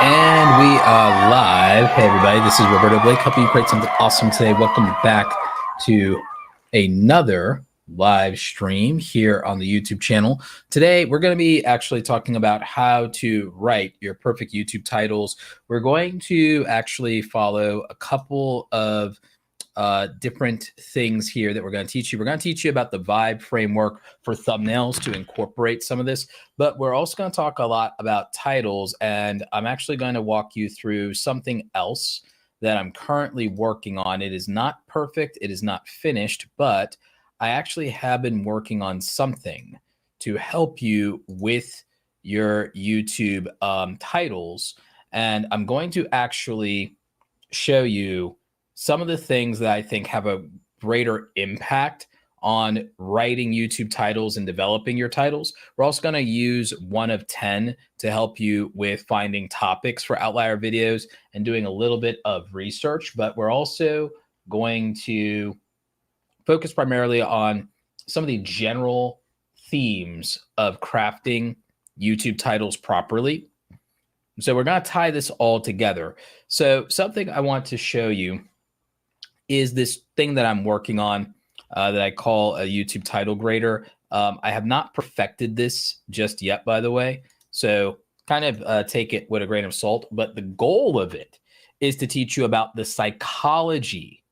And we are live. Hey, everybody, this is Roberto Blake, helping you create something awesome today. Welcome back to another live stream here on the YouTube channel. Today, we're going to be actually talking about how to write your perfect YouTube titles. We're going to actually follow a couple of different things here that we're going to teach you. We're going to teach you about the Vibe framework for thumbnails to incorporate some of this, but we're also going to talk a lot about titles, and I'm actually going to walk you through something else that I'm currently working on. It is not perfect, it is not finished, but I actually have been working on something to help you with your YouTube titles, and I'm going to actually show you some of the things that I think have a greater impact on writing YouTube titles and developing your titles. We're also going to use 1 of 10 to help you with finding topics for Outlier videos and doing a little bit of research, but we're also going to focus primarily on some of the general themes of crafting YouTube titles properly. So we're going to tie this all together. So something I want to show you is this thing that I'm working on that I call a YouTube title grader. I have not perfected this just yet, by the way. So kind of take it with a grain of salt. But the goal of it is to teach you about the psychology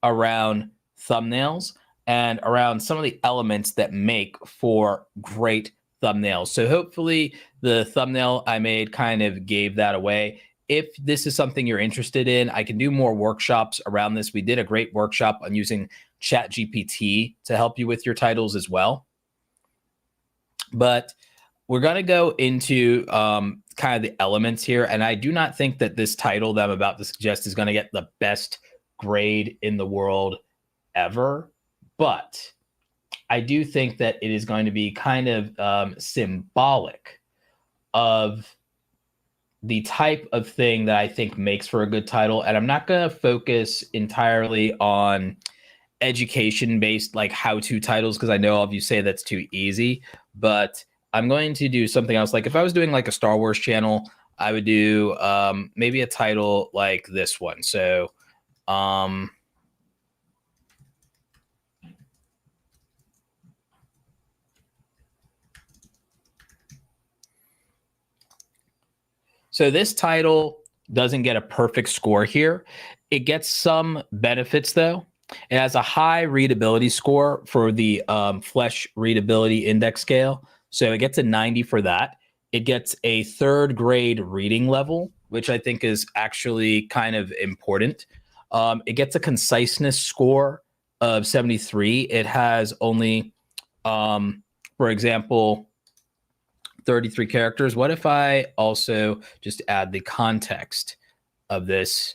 around thumbnails and around some of the elements that make for great thumbnails. So hopefully the thumbnail I made kind of gave that away. If this is something you're interested in, I can do more workshops around this. We did a great workshop on using ChatGPT to help you with your titles as well. But we're going to go into kind of the elements here. And I do not think that this title that I'm about to suggest is going to get the best grade in the world ever. But I do think that it is going to be kind of symbolic of the type of thing that I think makes for a good title. And I'm not going to focus entirely on education-based, like how-to titles, because I know all of you say that's too easy, but I'm going to do something else. Like if I was doing like a Star Wars channel, I would do maybe a title like this one. So So this title doesn't get a perfect score here. It gets some benefits though. It has a high readability score for the Flesh Readability Index Scale. So it gets a 90 for that. It gets a 3rd grade reading level, which I think is actually kind of important. It gets a conciseness score of 73. It has only, for example, 33 characters. What if I also just add the context of this?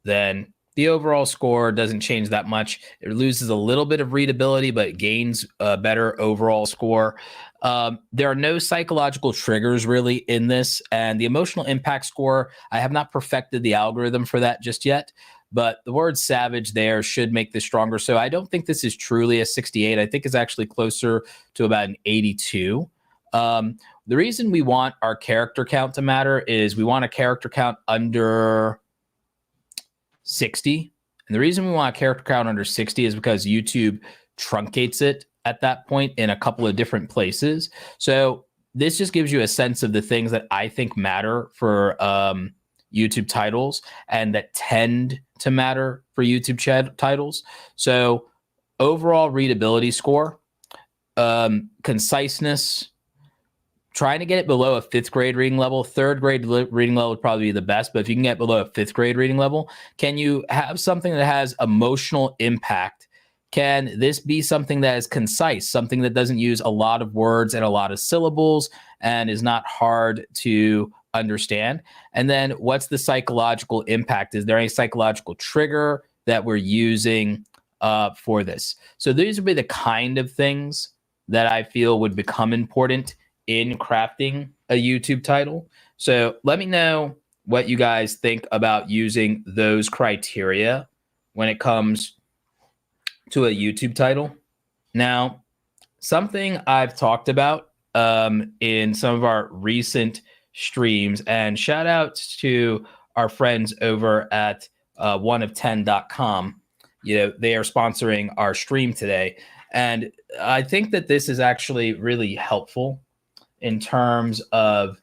Then the overall score doesn't change that much. It loses a little bit of readability, but it gains a better overall score. There are no psychological triggers really in this. And the emotional impact score, I have not perfected the algorithm for that just yet. But the word savage there should make this stronger. So I don't think this is truly a 68. I think it's actually closer to about an 82. The reason we want our character count to matter is we want a character count under 60. And the reason we want a character count under 60 is because YouTube truncates it at that point in a couple of different places. So this just gives you a sense of the things that I think matter for YouTube titles and that tend to matter for YouTube titles. So overall readability score, conciseness, trying to get it below a 5th grade reading level. 3rd grade reading level would probably be the best, but if you can get below a 5th grade reading level, can you have something that has emotional impact? Can this be something that is concise, something that doesn't use a lot of words and a lot of syllables and is not hard to understand? And then what's the psychological impact? Is there any psychological trigger that we're using for this? So these would be the kind of things that I feel would become important in crafting a YouTube title. So let me know what you guys think about using those criteria when it comes to a YouTube title. Now, something I've talked about in some of our recent streams. And shout out to our friends over at oneof10.com. They are sponsoring our stream today. And I think that this is actually really helpful in terms of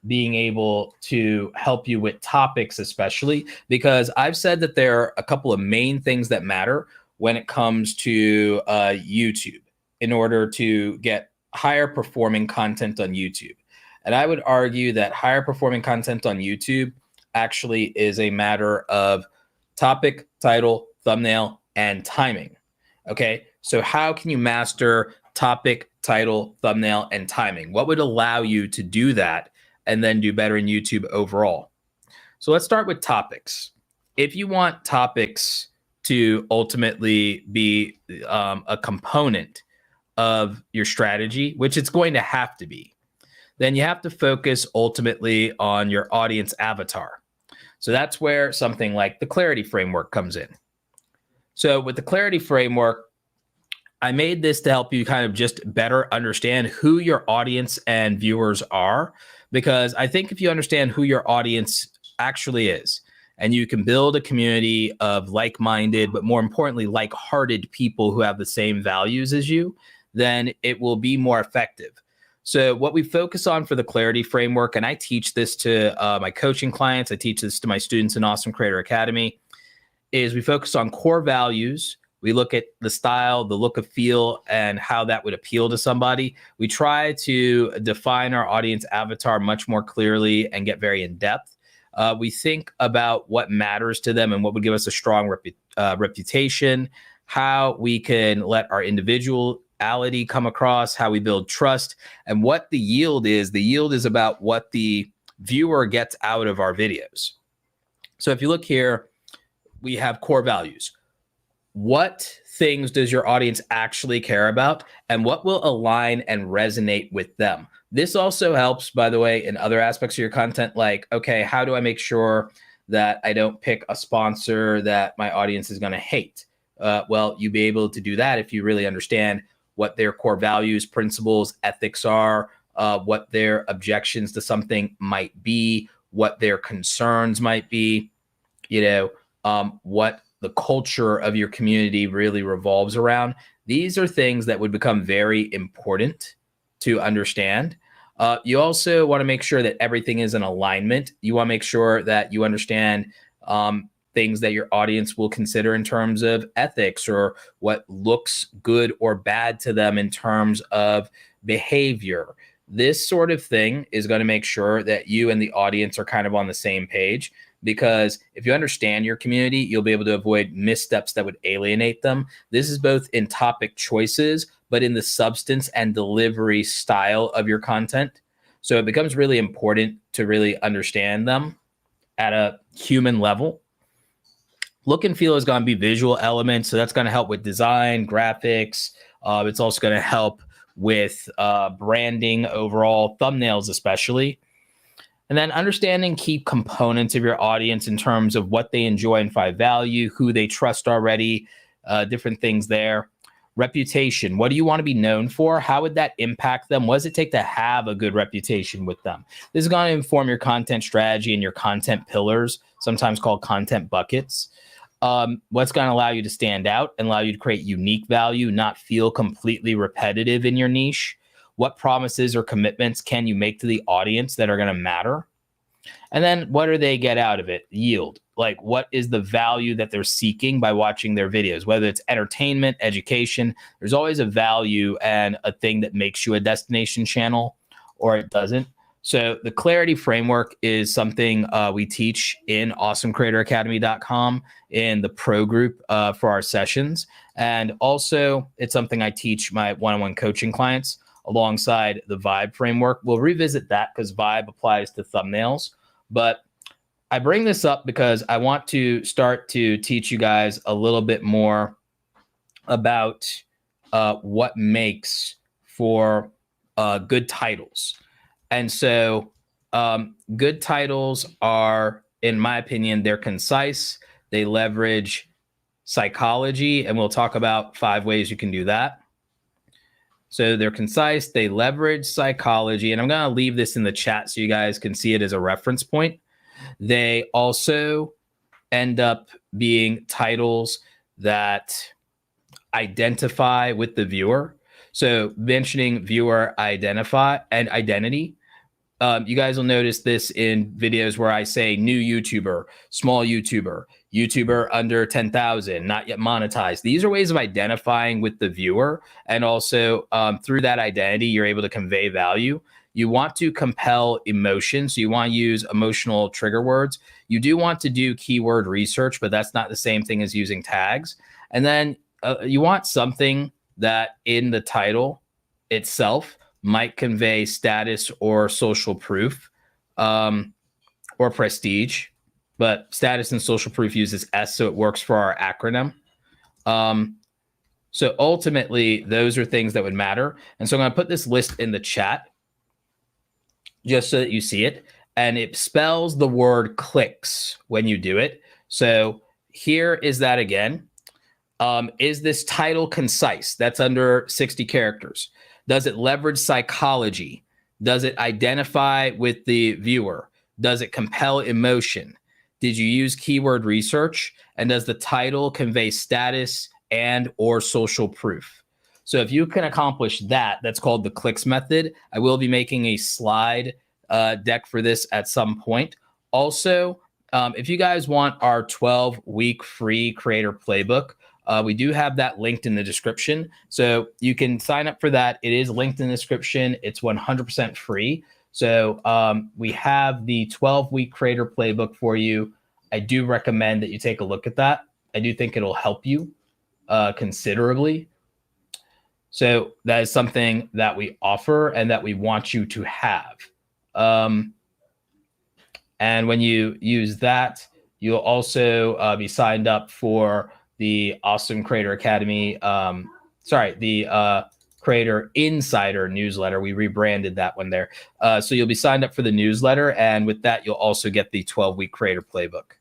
being able to help you with topics, especially because I've said that there are a couple of main things that matter when it comes to YouTube in order to get higher performing content on YouTube. And I would argue that higher performing content on YouTube actually is a matter of topic, title, thumbnail, and timing. Okay, so how can you master topic, title, thumbnail, and timing? What would allow you to do that and then do better in YouTube overall? So let's start with topics. If you want topics to ultimately be a component of your strategy, which it's going to have to be, then you have to focus ultimately on your audience avatar. So that's where something like the clarity framework comes in. So with the clarity framework, I made this to help you kind of just better understand who your audience and viewers are, because I think if you understand who your audience actually is, and you can build a community of like-minded, but more importantly, like-hearted people who have the same values as you, then it will be more effective. So what we focus on for the clarity framework, and I teach this to my coaching clients, I teach this to my students in Awesome Creator Academy, is we focus on core values. We look at the style, the look and feel, and how that would appeal to somebody. We try to define our audience avatar much more clearly and get very in depth. We think about what matters to them and what would give us a strong reputation, how we can let our individuality come across, how we build trust, and what the yield is. The yield is about what the viewer gets out of our videos. So if you look here, we have core values. What things does your audience actually care about, and what will align and resonate with them? This also helps, by the way, in other aspects of your content, like, okay, how do I make sure that I don't pick a sponsor that my audience is going to hate? Well, you'll be able to do that if you really understand what their core values, principles, ethics are, what their objections to something might be, what their concerns might be, what the culture of your community really revolves around. These are things that would become very important to understand. You also want to make sure that everything is in alignment. You want to make sure that you understand things that your audience will consider in terms of ethics, or what looks good or bad to them in terms of behavior. This sort of thing is going to make sure that you and the audience are kind of on the same page, because if you understand your community, you'll be able to avoid missteps that would alienate them. This is both in topic choices, but in the substance and delivery style of your content. So it becomes really important to really understand them at a human level. Look and feel is going to be visual elements. So that's going to help with design, graphics. It's also going to help with branding overall, thumbnails especially. And then understanding key components of your audience in terms of what they enjoy and find value, who they trust already, different things there. Reputation. What do you want to be known for? How would that impact them? What does it take to have a good reputation with them? This is going to inform your content strategy and your content pillars, sometimes called content buckets. What's going to allow you to stand out and allow you to create unique value, not feel completely repetitive in your niche? What promises or commitments can you make to the audience that are going to matter? And then what do they get out of it? Yield. Like, what is the value that they're seeking by watching their videos? Whether it's entertainment, education, there's always a value and a thing that makes you a destination channel, or it doesn't. So the clarity framework is something we teach in awesomecreatoracademy.com in the pro group for our sessions. And also it's something I teach my one-on-one coaching clients alongside the Vibe framework. We'll revisit that because Vibe applies to thumbnails. But I bring this up because I want to start to teach you guys a little bit more about what makes for good titles. And so good titles are, in my opinion, they're concise. They leverage psychology, and we'll talk about 5 ways you can do that. So they're concise. They leverage psychology. And I'm going to leave this in the chat so you guys can see it as a reference point. They also end up being titles that identify with the viewer. So mentioning viewer identify and identity. You guys will notice this in videos where I say new YouTuber, small YouTuber, YouTuber under 10,000, not yet monetized. These are ways of identifying with the viewer. And also through that identity, you're able to convey value. You want to compel emotion. So you want to use emotional trigger words. You do want to do keyword research, but that's not the same thing as using tags. And then you want something that in the title itself might convey status or social proof or prestige, but status and social proof uses S, so it works for our acronym. So ultimately, those are things that would matter. And so I'm going to put this list in the chat just so that you see it. And it spells the word clicks when you do it. So here is that again. Is this title concise? That's under 60 characters. Does it leverage psychology? Does it identify with the viewer? Does it compel emotion? Did you use keyword research? And does the title convey status and or social proof? So if you can accomplish that, that's called the clicks method. I will be making a slide deck for this at some point. Also, if you guys want our 12-week free creator playbook, we do have that linked in the description. So you can sign up for that. It is linked in the description. It's 100% free. So we have the 12-week creator playbook for you. I do recommend that you take a look at that. I do think it'll help you considerably. So that is something that we offer and that we want you to have. And when you use that, you'll also be signed up for the Awesome Creator Academy, the Creator Insider newsletter. We rebranded that one there. So you'll be signed up for the newsletter, and with that, you'll also get the 12-week Creator Playbook.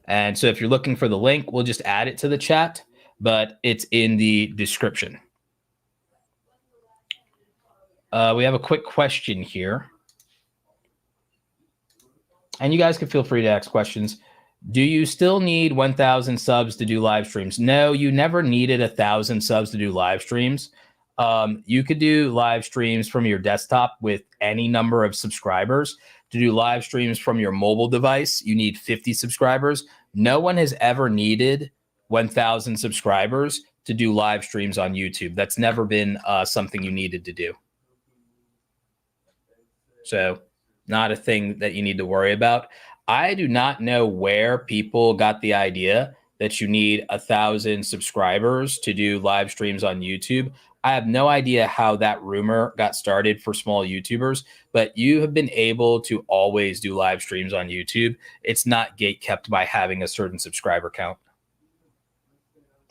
And so if you're looking for the link, we'll just add it to the chat, but it's in the description. We have a quick question here. And you guys can feel free to ask questions. Do you still need 1,000 subs to do live streams? No, you never needed 1,000 subs to do live streams. You could do live streams from your desktop with any number of subscribers. To do live streams from your mobile device, you need 50 subscribers. No one has ever needed 1,000 subscribers to do live streams on YouTube. That's never been something you needed to do. So not a thing that you need to worry about. I do not know where people got the idea that you need 1,000 subscribers to do live streams on YouTube. I have no idea how that rumor got started for small YouTubers, but you have been able to always do live streams on YouTube. It's not gatekept by having a certain subscriber count.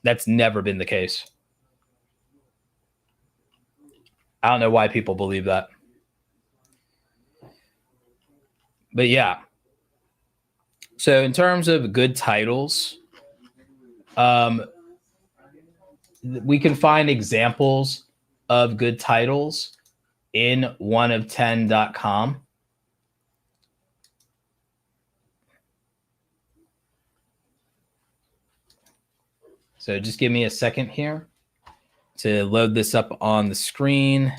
That's never been the case. I don't know why people believe that. But yeah. So in terms of good titles, we can find examples of good titles in oneof10.com. So just give me a second here to load this up on the screen.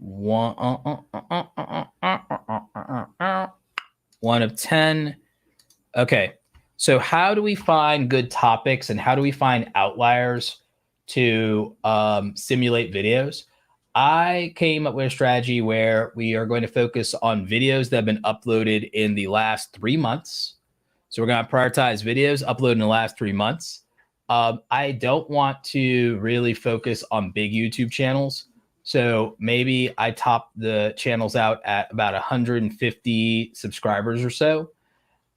One of 10. Okay. So how do we find good topics and how do we find outliers to simulate videos? I came up with a strategy where we are going to focus on videos that have been uploaded in the last 3 months. So we're going to prioritize videos uploaded in the last 3 months. I don't want to really focus on big YouTube channels. So maybe I top the channels out at about 150 subscribers or so.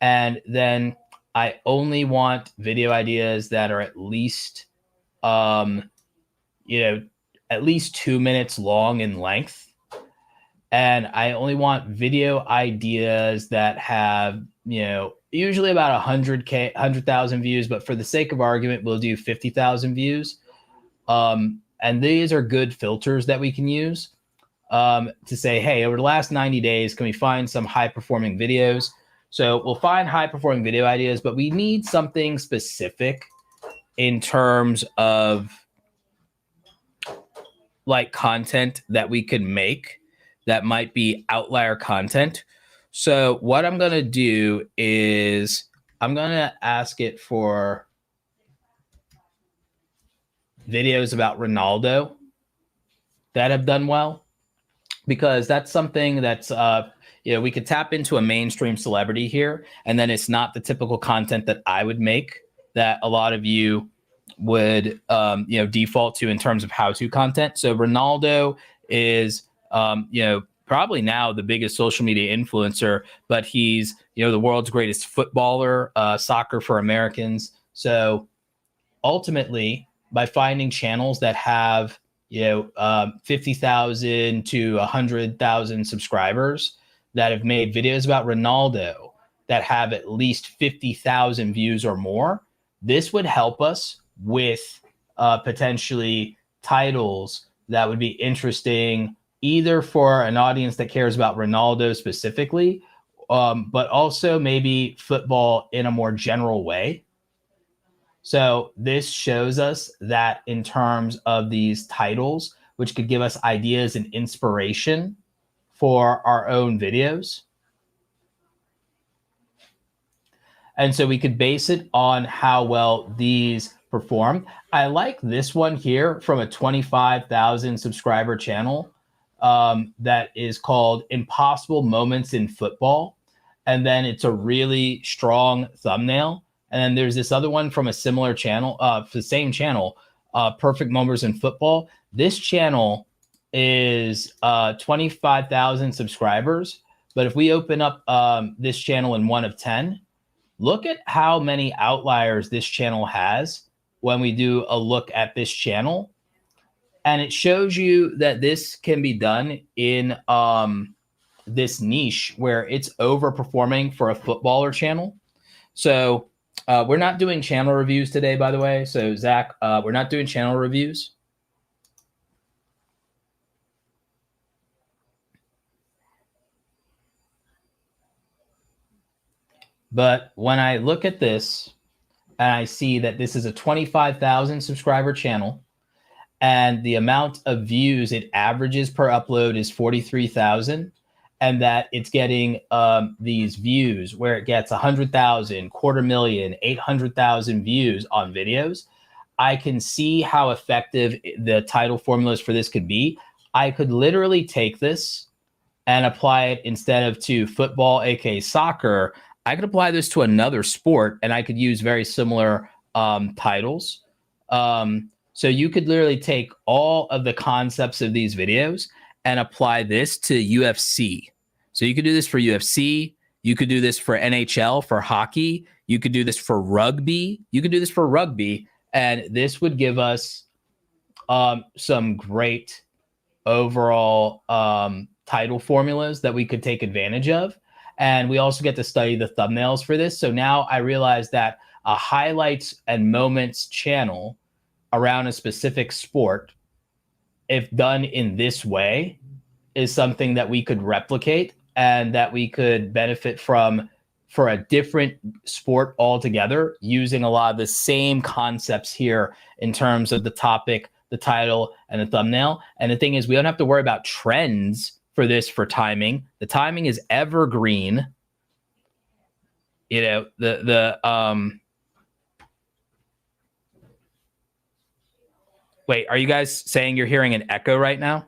And then I only want video ideas that are at least, at least 2 minutes long in length. And I only want video ideas that have, usually about 100,000 views, but for the sake of argument, we'll do 50,000 views. And these are good filters that we can use to say, hey, over the last 90 days, can we find some high performing videos? So we'll find high performing video ideas, but we need something specific in terms of like content that we could make that might be outlier content. So what I'm going to do is I'm going to ask it for videos about Ronaldo that have done well, because that's something that's we could tap into a mainstream celebrity here, and then it's not the typical content that I would make that a lot of you would default to in terms of how-to content. So Ronaldo is probably now the biggest social media influencer, but he's the world's greatest footballer, soccer for Americans. So ultimately, by finding channels that have 50,000 to 100,000 subscribers that have made videos about Ronaldo that have at least 50,000 views or more, this would help us with potentially titles that would be interesting either for an audience that cares about Ronaldo specifically, but also maybe football in a more general way. So this shows us that in terms of these titles, which could give us ideas and inspiration for our own videos. And so we could base it on how well these perform. I like this one here from a 25,000 subscriber channel that is called Impossible Moments in Football. And then it's a really strong thumbnail. And then there's this other one from a similar channel, the same channel, Perfect Moments in Football. This channel is 25,000 subscribers. But if we open up this channel in 1 of 10, look at how many outliers this channel has when we do a look at this channel. And it shows you that this can be done in this niche where it's overperforming for a footballer channel. So we're not doing channel reviews today, by the way. So Zach, we're not doing channel reviews. But when I look at this and I see that this is a 25,000 subscriber channel and the amount of views it averages per upload is 43,000, and that it's getting these views where it gets 100,000, 250,000, 800,000 views on videos, I can see how effective the title formulas for this could be. I could literally take this and apply it instead of to football, aka soccer. I could apply this to another sport, and I could use very similar titles. So you could literally take all of the concepts of these videos and apply this to UFC. So you could do this for UFC. You could do this for NHL, for hockey. You could do this for rugby. You could do this for rugby. And this would give us some great overall title formulas that we could take advantage of. And we also get to study the thumbnails for this. So now I realize that a highlights and moments channel around a specific sport, if done in this way, is something that we could replicate and that we could benefit from for a different sport altogether, using a lot of the same concepts here in terms of the topic, the title, and the thumbnail. And the thing is, we don't have to worry about trends for this for timing. The timing is evergreen. Wait, are you guys saying you're hearing an echo right now?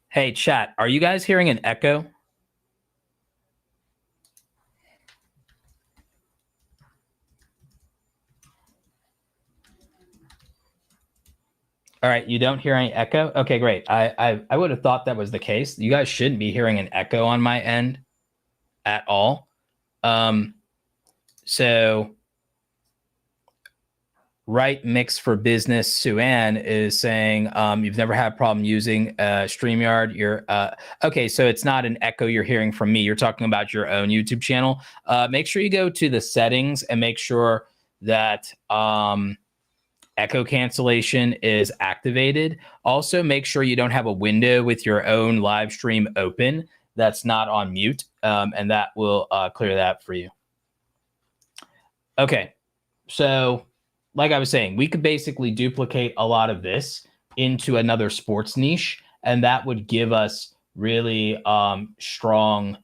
Hey, chat, are you guys hearing an echo? All right, you don't hear any echo? Okay, great. I would have thought that was the case. You guys shouldn't be hearing an echo on my end at all. So Right Mix for Business Suan is saying you've never had a problem using StreamYard. You're okay, so it's not an echo you're hearing from me. You're talking about your own YouTube channel. Make sure you go to the settings and make sure that echo cancellation is activated. Also, make sure you don't have a window with your own live stream open that's not on mute, and that will clear that for you. Okay, so like I was saying, we could basically duplicate a lot of this into another sports niche, and that would give us really strong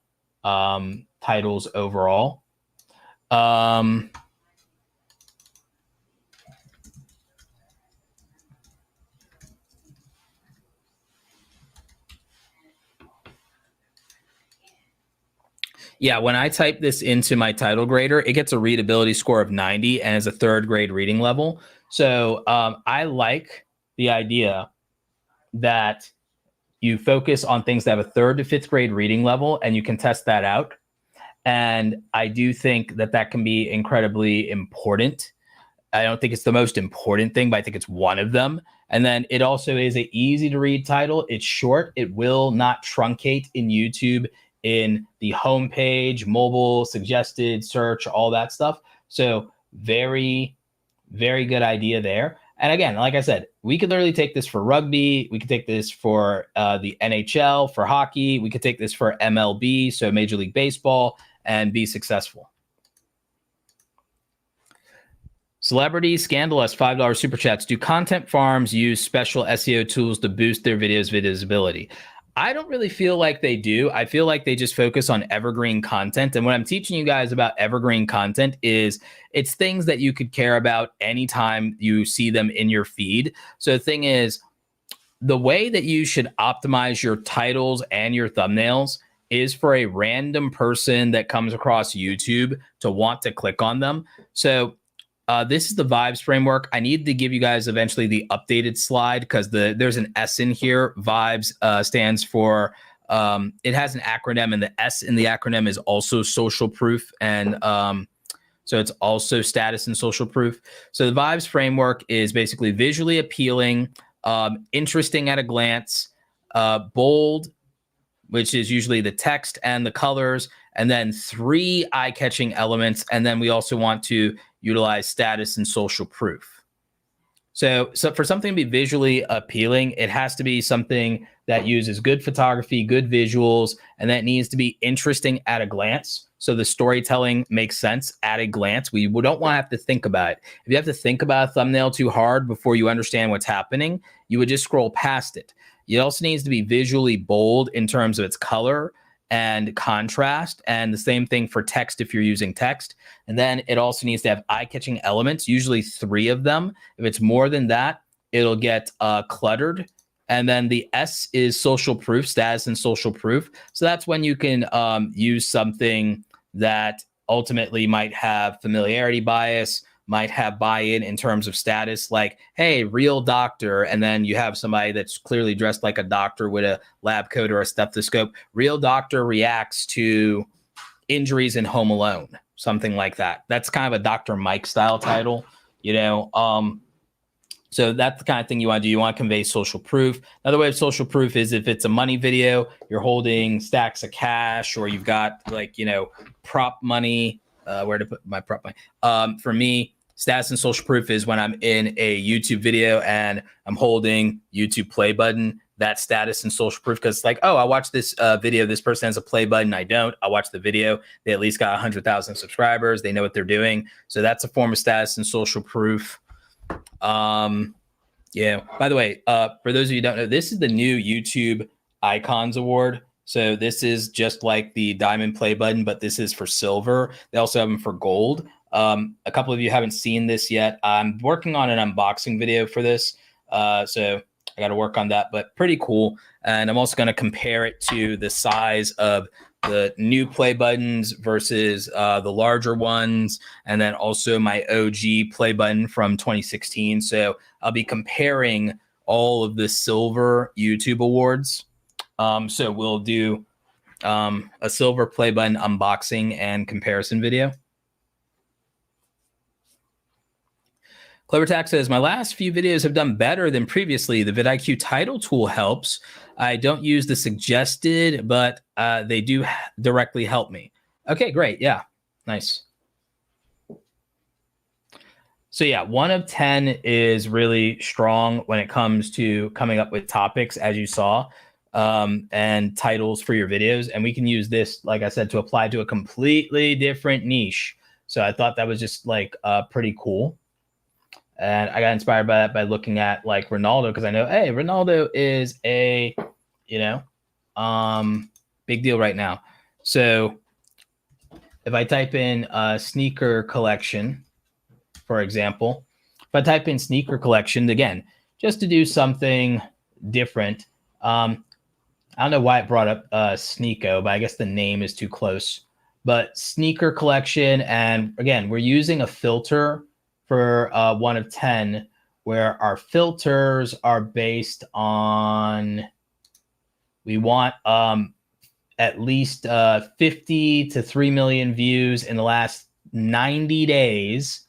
titles overall. Yeah, when I type this into my title grader, it gets a readability score of 90 and is a 3rd grade reading level. So I like the idea that you focus on things that have a 3rd to 5th grade reading level, and you can test that out. And I do think that that can be incredibly important. I don't think it's the most important thing, but I think it's one of them. And then it also is an easy to read title. It's short. It will not truncate in YouTube, in the homepage, mobile, suggested, search, all that stuff. So very, very good idea there. And again, like I said, we could literally take this for rugby. We could take this for the NHL, for hockey. We could take this for MLB, so Major League Baseball, and be successful. Celebrity Scandalous, $5 super chats. Do content farms use special SEO tools to boost their videos' visibility? I don't really feel like they do. I feel like they just focus on evergreen content. And what I'm teaching you guys about evergreen content is it's things that you could care about anytime you see them in your feed. So the thing is, the way that you should optimize your titles and your thumbnails is for a random person that comes across YouTube to want to click on them. So this is the Vibes framework. I need to give you guys eventually the updated slide because there's an S in here. Vibes stands for, it has an acronym, and the S in the acronym is also social proof. And so it's also status and social proof. So the Vibes framework is basically visually appealing, interesting at a glance, bold, which is usually the text and the colors, and then 3 eye-catching elements. And then we also want to utilize status and social proof. So for something to be visually appealing, it has to be something that uses good photography, good visuals, and that needs to be interesting at a glance. So the storytelling makes sense at a glance. We don't want to have to think about it. If you have to think about a thumbnail too hard before you understand what's happening, you would just scroll past it. It also needs to be visually bold in terms of its color and contrast, and the same thing for text if you're using text. And then it also needs to have eye-catching elements, usually 3 of them. If it's more than that, it'll get cluttered. And then the S is social proof, status and social proof. So that's when you can use something that ultimately might have familiarity bias, might have buy-in in terms of status, like, hey, real doctor, and then you have somebody that's clearly dressed like a doctor with a lab coat or a stethoscope. Real doctor reacts to injuries in Home Alone, something like that. That's kind of a Dr. Mike style title, you know. So that's the kind of thing you want to do. You want to convey social proof. Another way of social proof is if it's a money video, you're holding stacks of cash, or you've got, like, you know, prop money. Where to put my prop money? For me, status and social proof is when I'm in a YouTube video and I'm holding YouTube play button. That's status and social proof, because it's like, oh, I watched this video. This person has a play button. I don't. I watch the video. They at least got 100,000 subscribers. They know what they're doing. So that's a form of status and social proof. Yeah. By the way, for those of you who don't know, this is the new YouTube Icons Award. So this is just like the diamond play button, but this is for silver. They also have them for gold. A couple of you haven't seen this yet. I'm working on an unboxing video for this. So I got to work on that, but pretty cool. And I'm also going to compare it to the size of the new play buttons versus the larger ones, and then also my OG play button from 2016. So I'll be comparing all of the silver YouTube awards. So we'll do a silver play button unboxing and comparison video. Clevertack says, my last few videos have done better than previously. The vidIQ title tool helps. I don't use the suggested, but they do directly help me. Okay, great. Yeah, nice. So yeah, 1 of 10 is really strong when it comes to coming up with topics, as you saw, and titles for your videos. And we can use this, like I said, to apply to a completely different niche. So I thought that was just like pretty cool. And I got inspired by that by looking at like Ronaldo, because I know, hey, Ronaldo is a, you know, big deal right now. So if I type in sneaker collection, for example, if I type in sneaker collection, again, just to do something different. I don't know why it brought up Sneeko, but I guess the name is too close. But sneaker collection, and again, we're using a filter for 1 of 10, where our filters are based on, we want at least 50 to 3 million views in the last 90 days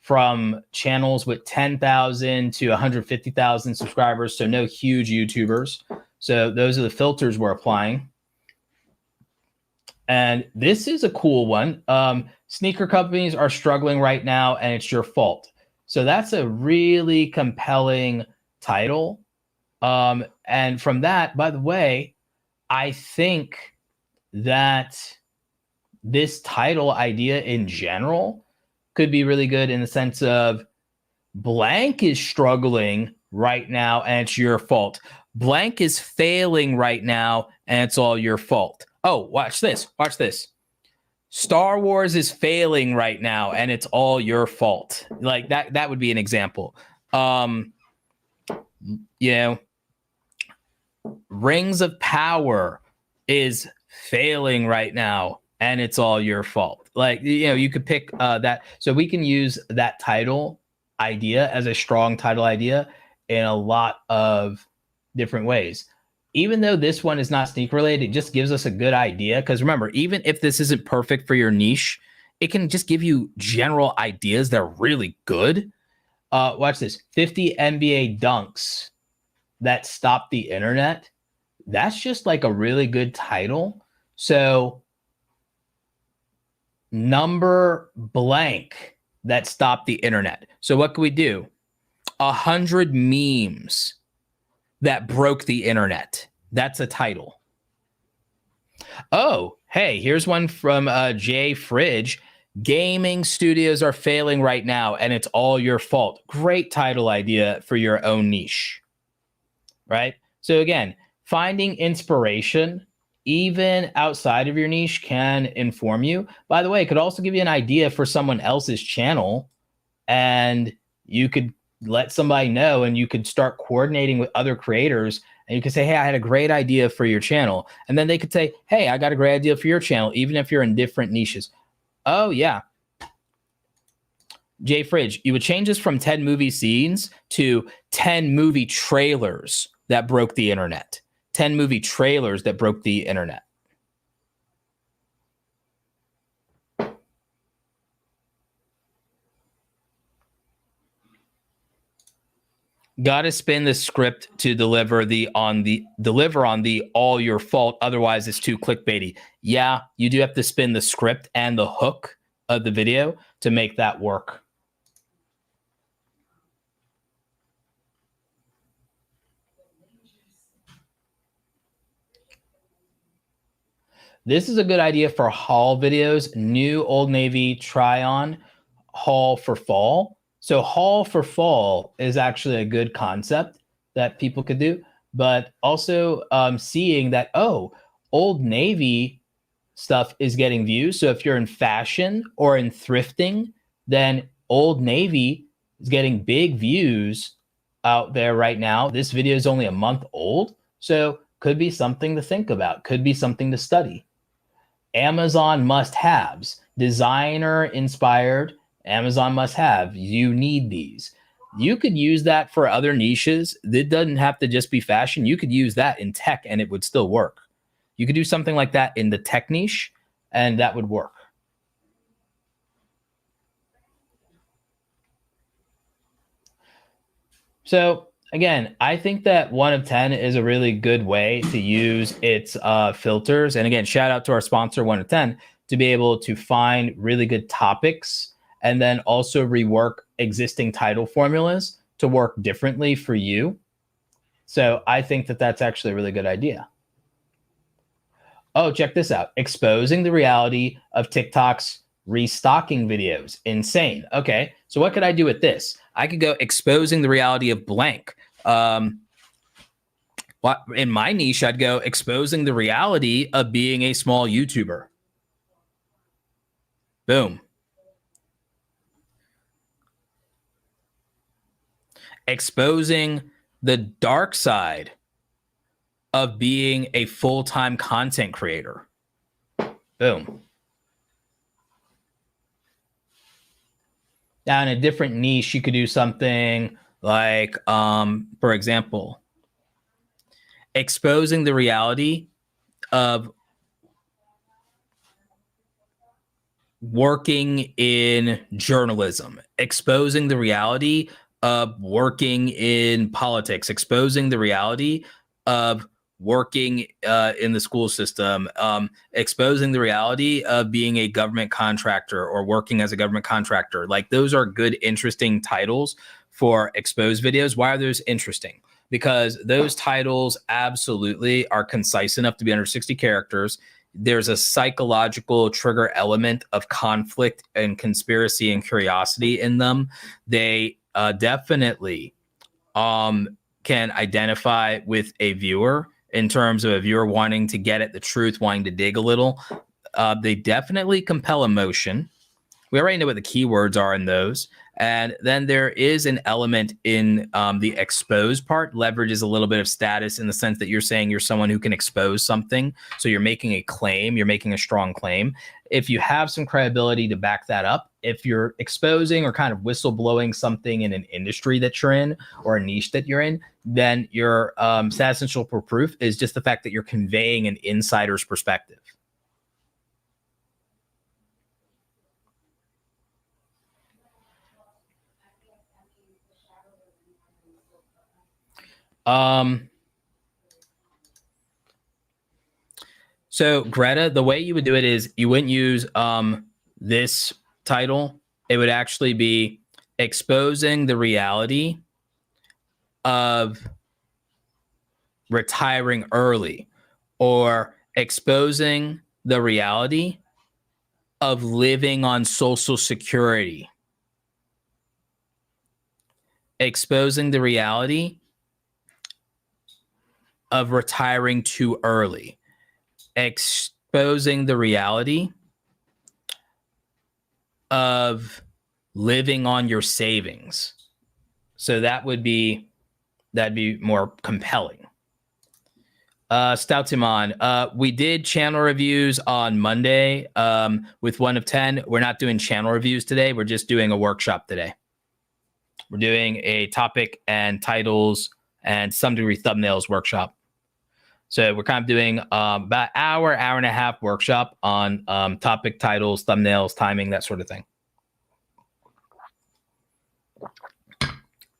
from channels with 10,000 to 150,000 subscribers. So no huge YouTubers. So those are the filters we're applying. And this is a cool one. Sneaker companies are struggling right now, and it's your fault. So that's a really compelling title. And from that, by the way, I think that this title idea in general could be really good in the sense of blank is struggling right now and it's your fault. Blank is failing right now and it's all your fault. Oh, watch this. Watch this. Star Wars is failing right now and it's all your fault. Like that would be an example. You know, Rings of Power is failing right now and it's all your fault. Like, you know, you could pick that. So we can use that title idea as a strong title idea in a lot of different ways. Even though this one is not sneaker related, it just gives us a good idea. Because remember, even if this isn't perfect for your niche, it can just give you general ideas that are really good. Watch this. 50 NBA dunks that stopped the internet. That's just like a really good title. So number blank that stopped the internet. So what can we do? 100 memes that broke the internet. That's a title. Oh, hey, here's one from Jay Fridge. Gaming studios are failing right now, and it's all your fault. Great title idea for your own niche, right? So again, finding inspiration even outside of your niche can inform you. By the way, it could also give you an idea for someone else's channel, and you could let somebody know, and you could start coordinating with other creators, and you could say, hey, I had a great idea for your channel. And then they could say, hey, I got a great idea for your channel, even if you're in different niches. Oh, yeah. Jay Fridge, you would change this from 10 movie scenes to 10 movie trailers that broke the internet. 10 movie trailers that broke the internet. Got to spin the script to deliver on the all your fault. Otherwise, it's too clickbaity. Yeah, you do have to spin the script and the hook of the video to make that work. This is a good idea for haul videos. New Old Navy try on haul for fall. So haul for fall is actually a good concept that people could do, but also seeing that, oh, Old Navy stuff is getting views. So if you're in fashion or in thrifting, then Old Navy is getting big views out there right now. This video is only a month old, so could be something to think about, could be something to study. Amazon must-haves, designer-inspired Amazon must-have. You need these. You could use that for other niches. It doesn't have to just be fashion. You could use that in tech and it would still work. You could do something like that in the tech niche and that would work. So again, I think that 1 of 10 is a really good way to use its filters. And again, shout out to our sponsor, 1 of 10, to be able to find really good topics and then also rework existing title formulas to work differently for you. So I think that that's actually a really good idea. Oh, check this out. Exposing the reality of TikTok's restocking videos. Insane. Okay. So what could I do with this? I could go exposing the reality of blank. In my niche, I'd go exposing the reality of being a small YouTuber. Boom. Exposing the dark side of being a full-time content creator. Boom. Now, in a different niche, you could do something like, for example, exposing the reality of working in journalism, exposing the reality of working in politics, exposing the reality of working in the school system, exposing the reality of being a government contractor or working as a government contractor. Like, those are good, interesting titles for exposed videos. Why are those interesting? Because those titles absolutely are concise enough to be under 60 characters. There's a psychological trigger element of conflict and conspiracy and curiosity in them. They definitely can identify with a viewer in terms of a viewer wanting to get at the truth, wanting to dig a little. They definitely compel emotion. We already know what the keywords are in those. And then there is an element in the expose part, leverages a little bit of status in the sense that you're saying you're someone who can expose something. So you're making a claim, you're making a strong claim. If you have some credibility to back that up, if you're exposing or kind of whistleblowing something in an industry that you're in or a niche that you're in, then your status essential proof is just the fact that you're conveying an insider's perspective. So Greta, the way you would do it is you wouldn't use this title. It would actually be exposing the reality of retiring early, or exposing the reality of living on Social Security, exposing the reality of retiring too early, exposing the reality of living on your savings. So that'd be more compelling. Stoutiman, we did channel reviews on Monday with 1 of 10. We're not doing channel reviews today. We're just doing a workshop today. We're doing a topic and titles and some degree thumbnails workshop. So we're kind of doing about hour and a half workshop on topic, titles, thumbnails, timing, that sort of thing.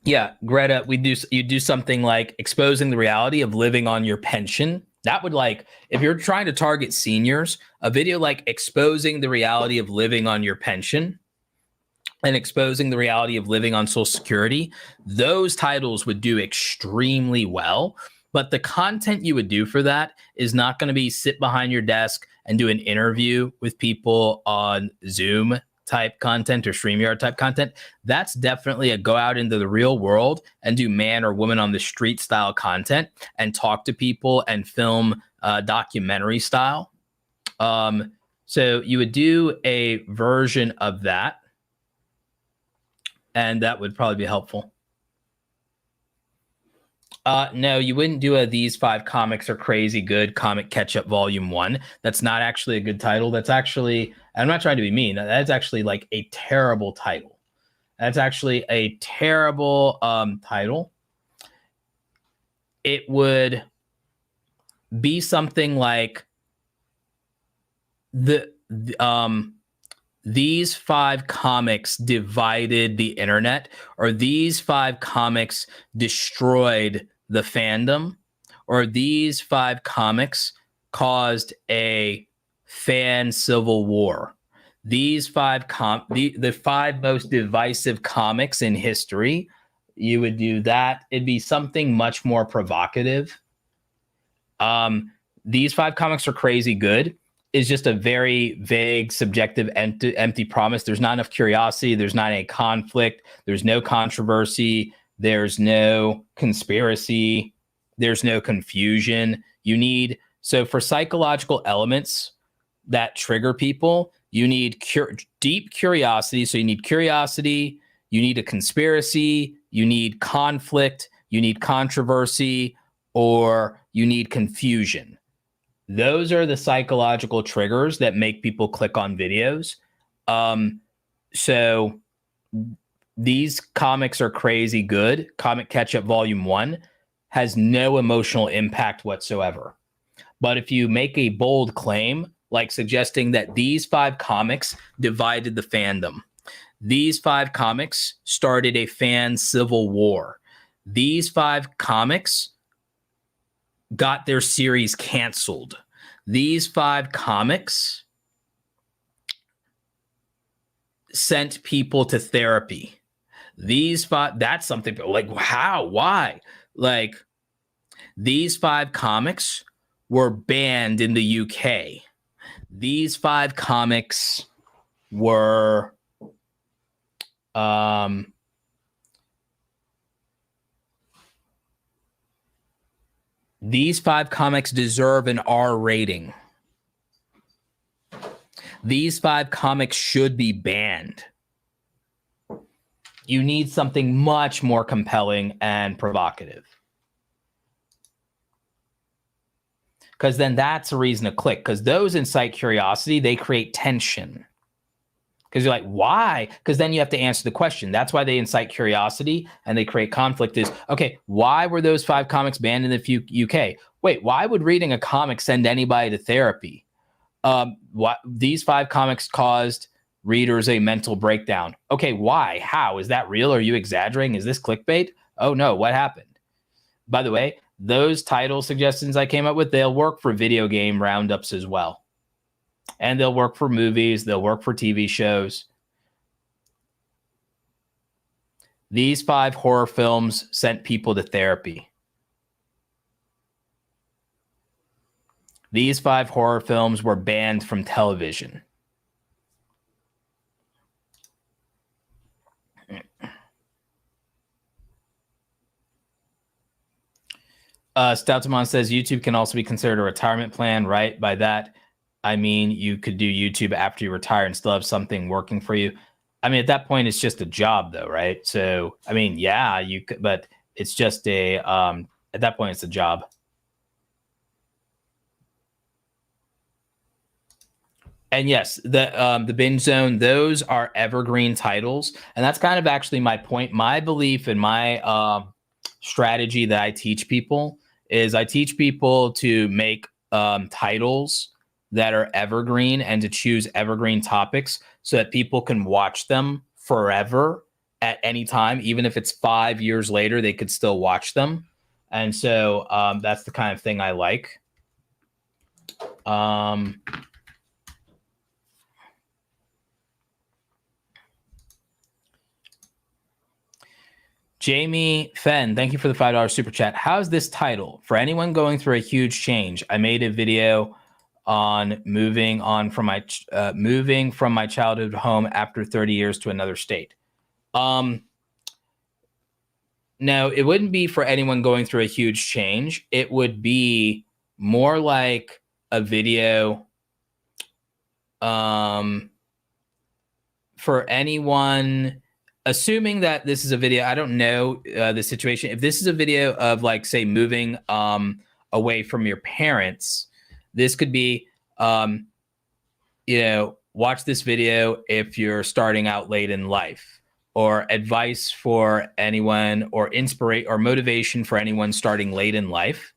Yeah, Greta, you do something like exposing the reality of living on your pension. That would, like, if you're trying to target seniors, a video like exposing the reality of living on your pension and exposing the reality of living on Social Security, those titles would do extremely well. But the content you would do for that is not going to be sit behind your desk and do an interview with people on Zoom type content or StreamYard type content. That's definitely a go out into the real world and do man or woman on the street style content and talk to people and film documentary style. So you would do a version of that, and that would probably be helpful. No, you wouldn't do a These 5 Comics Are Crazy Good Comic Catch-Up Volume 1. That's not actually a good title. That's actually, I'm not trying to be mean, that's actually like a terrible title. That's actually a terrible title. It would be something like the these 5 comics divided the internet, or these 5 comics destroyed the fandom, or these 5 comics caused a fan civil war. These 5 the 5 most divisive comics in history, you would do that. It'd be something much more provocative. These 5 comics are crazy good is just a very vague, subjective, empty promise. There's not enough curiosity. There's not any conflict. There's no controversy. There's no conspiracy. There's no confusion. So for psychological elements that trigger people, you need deep curiosity. So you need curiosity. You need a conspiracy. You need conflict. You need controversy, or you need confusion. Those are the psychological triggers that make people click on videos. So these comics are crazy good. Comic Catch-Up Volume 1 has no emotional impact whatsoever. But if you make a bold claim, like suggesting that these 5 comics divided the fandom, these 5 comics started a fan civil war, these 5 comics got their series canceled, these 5 comics sent people to therapy, these 5, that's something like, how, why? Like, these 5 comics were banned in the UK. These 5 comics were these 5 comics deserve an R rating. These 5 comics should be banned. You need something much more compelling and provocative. Because then that's a reason to click. Because those incite curiosity, they create tension. Because you're like, why? Because then you have to answer the question. That's why they incite curiosity and they create conflict is, okay, why were those 5 comics banned in the UK? Wait, why would reading a comic send anybody to therapy? These 5 comics caused readers a mental breakdown. Okay, why? How? Is that real? Are you exaggerating? Is this clickbait? Oh no, what happened? By the way, those title suggestions I came up with, they'll work for video game roundups as well. And they'll work for movies. They'll work for TV shows. These 5 horror films sent people to therapy. These 5 horror films were banned from television. Stoutamon says YouTube can also be considered a retirement plan, right? By that, I mean you could do YouTube after you retire and still have something working for you. I mean, at that point, it's just a job, though, right? So, I mean, yeah, you could, but it's just a at that point, it's a job. And yes, the binge zone, those are evergreen titles, and that's kind of actually my point. My belief and my strategy that I teach people is I teach people to make titles that are evergreen and to choose evergreen topics so that people can watch them forever at any time. Even if it's 5 years later, they could still watch them. And so that's the kind of thing I like. Jamie Fenn, thank you for the $5 super chat. How's this title? For anyone going through a huge change, I made a video on moving from my childhood home after 30 years to another state. No, it wouldn't be for anyone going through a huge change. It would be more like a video for anyone, assuming that this is a video. I don't know the situation. If this is a video of, like, say, moving away from your parents, this could be, watch this video if you're starting out late in life, or advice for anyone, or motivation for anyone starting late in life,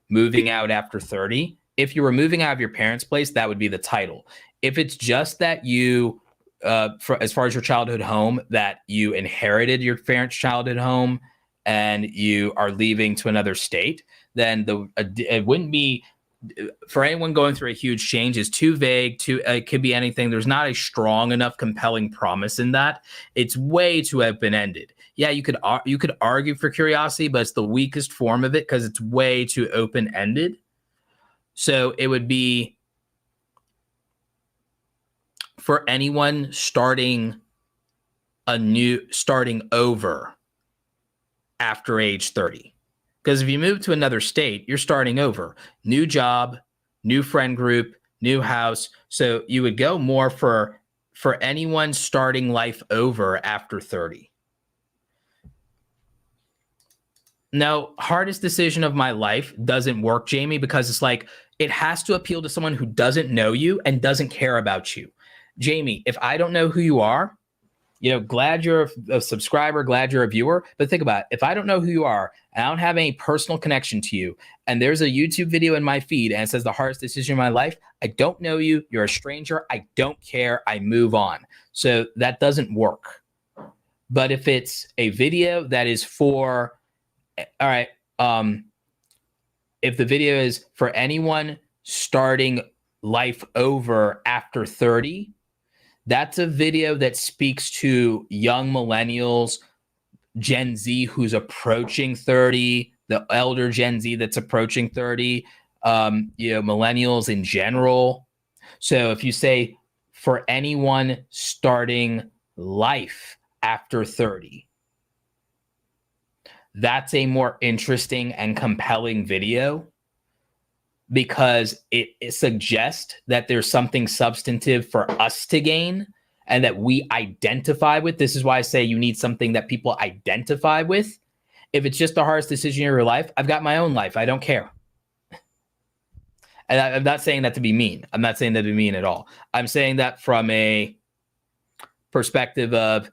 moving out after 30. If you were moving out of your parents' place, that would be the title. If it's just that you, as far as your childhood home, that you inherited your parents' childhood home and you are leaving to another state, then it wouldn't be, for anyone going through a huge change, is too vague. It could be anything. There's not a strong enough compelling promise in that. It's way too open-ended. Yeah, you could argue for curiosity, but it's the weakest form of it because it's way too open-ended. So it would be for anyone starting over after age 30. Because if you move to another state, you're starting over. New job, new friend group, new house. So you would go more for anyone starting life over after 30. No, hardest decision of my life doesn't work, Jamie, because it's like it has to appeal to someone who doesn't know you and doesn't care about you. Jamie, if I don't know who you are, glad you're a subscriber, glad you're a viewer, but think about it. If I don't know who you are, and I don't have any personal connection to you, and there's a YouTube video in my feed and it says the hardest decision of my life, I don't know you, you're a stranger, I don't care, I move on. So that doesn't work. But if it's a video that is for, all right, if the video is for anyone starting life over after 30, that's a video that speaks to young millennials, Gen Z who's approaching 30, the elder Gen Z that's approaching 30, millennials in general. So if you say for anyone starting life after 30, that's a more interesting and compelling video because it suggests that there's something substantive for us to gain and that we identify with. This is why I say you need something that people identify with. If it's just the hardest decision of your life, I've got my own life. I don't care. And I'm not saying that to be mean. I'm not saying that to be mean at all. I'm saying that from a perspective of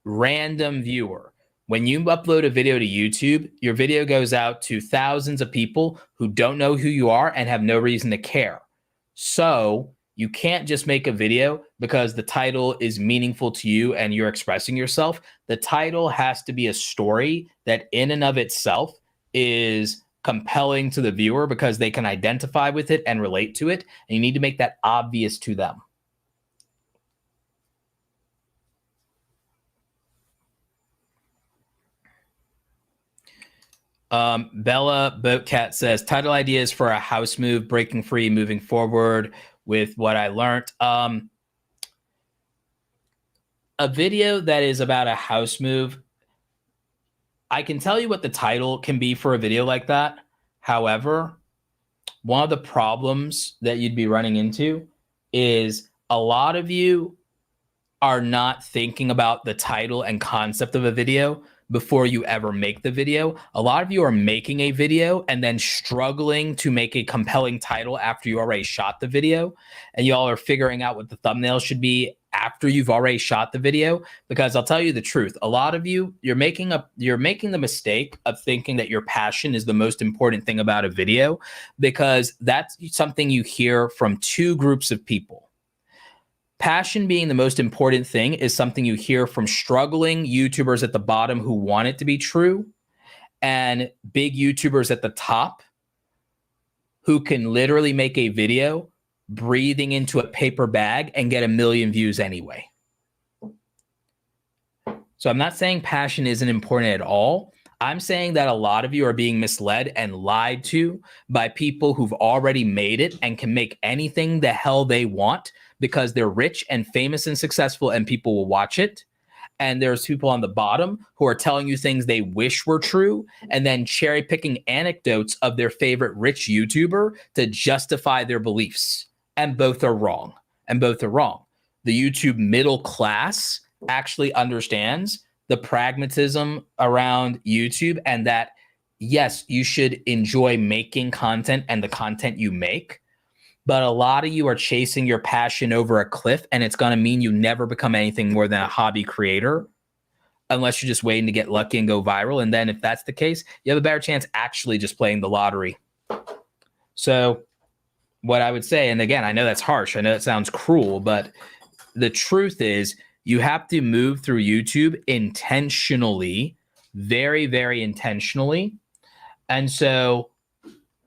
random viewer. When you upload a video to YouTube, your video goes out to thousands of people who don't know who you are and have no reason to care. So you can't just make a video because the title is meaningful to you and you're expressing yourself. The title has to be a story that in and of itself is compelling to the viewer because they can identify with it and relate to it. And you need to make that obvious to them. Bella Boatcat says, title ideas for a house move, breaking free, moving forward with what I learned. A video that is about a house move. I can tell you what the title can be for a video like that. However, one of the problems that you'd be running into is a lot of you are not thinking about the title and concept of a video before you ever make the video. A lot of you are making a video and then struggling to make a compelling title after you already shot the video. And y'all are figuring out what the thumbnail should be after you've already shot the video. Because I'll tell you the truth, a lot of you, you're making the mistake of thinking that your passion is the most important thing about a video, because that's something you hear from two groups of people. Passion being the most important thing is something you hear from struggling YouTubers at the bottom who want it to be true, and big YouTubers at the top who can literally make a video breathing into a paper bag and get 1 million views anyway. So I'm not saying passion isn't important at all. I'm saying that a lot of you are being misled and lied to by people who've already made it and can make anything the hell they want because they're rich and famous and successful and people will watch it. And there's people on the bottom who are telling you things they wish were true and then cherry picking anecdotes of their favorite rich YouTuber to justify their beliefs. And both are wrong. The YouTube middle class actually understands the pragmatism around YouTube and that, yes, you should enjoy making content and the content you make. But a lot of you are chasing your passion over a cliff, and it's going to mean you never become anything more than a hobby creator unless you're just waiting to get lucky and go viral. And then if that's the case, you have a better chance actually just playing the lottery. So what I would say, and again, I know that's harsh, I know that sounds cruel, but the truth is you have to move through YouTube intentionally, very, very intentionally. And so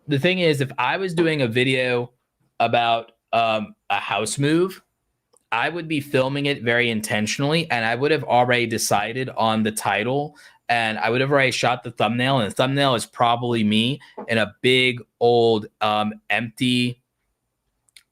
the thing is, if I was doing a video about a house move, I would be filming it very intentionally, and I would have already decided on the title, and I would have already shot the thumbnail, and the thumbnail is probably me in a big old empty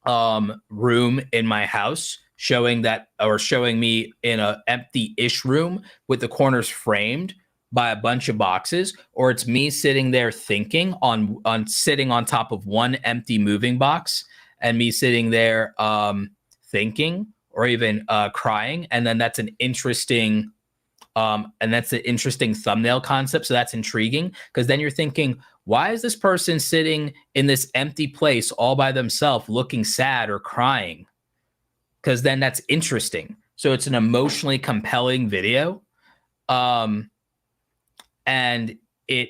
room in my house, showing that, or showing me in a empty-ish room with the corners framed by a bunch of boxes, or it's me sitting there thinking on sitting on top of one empty moving box, and me sitting there thinking, or even crying, and then that's an interesting thumbnail concept. So that's intriguing, because then you're thinking, why is this person sitting in this empty place all by themselves looking sad or crying? Because then that's interesting. So it's an emotionally compelling video. And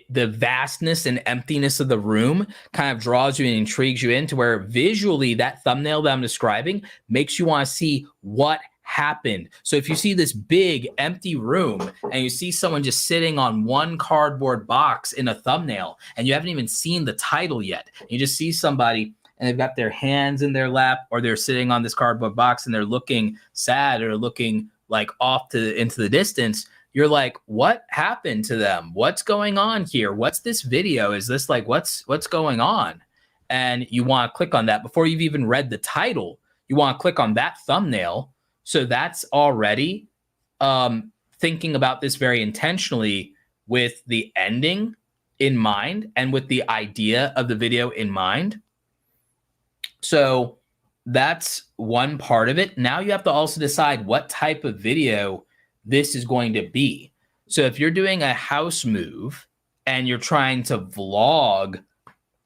the vastness and emptiness of the room kind of draws you and intrigues you into where visually that thumbnail that I'm describing makes you want to see what happened. So if you see this big empty room and you see someone just sitting on one cardboard box in a thumbnail, and you haven't even seen the title yet, you just see somebody and they've got their hands in their lap, or they're sitting on this cardboard box and they're looking sad or looking like off into the distance, you're like, what happened to them? What's going on here? What's this video? Is this like, what's going on? And you want to click on that before you've even read the title. You want to click on that thumbnail. So that's already thinking about this very intentionally, with the ending in mind and with the idea of the video in mind. So that's one part of it. Now you have to also decide what type of video this is going to be. So if you're doing a house move and you're trying to vlog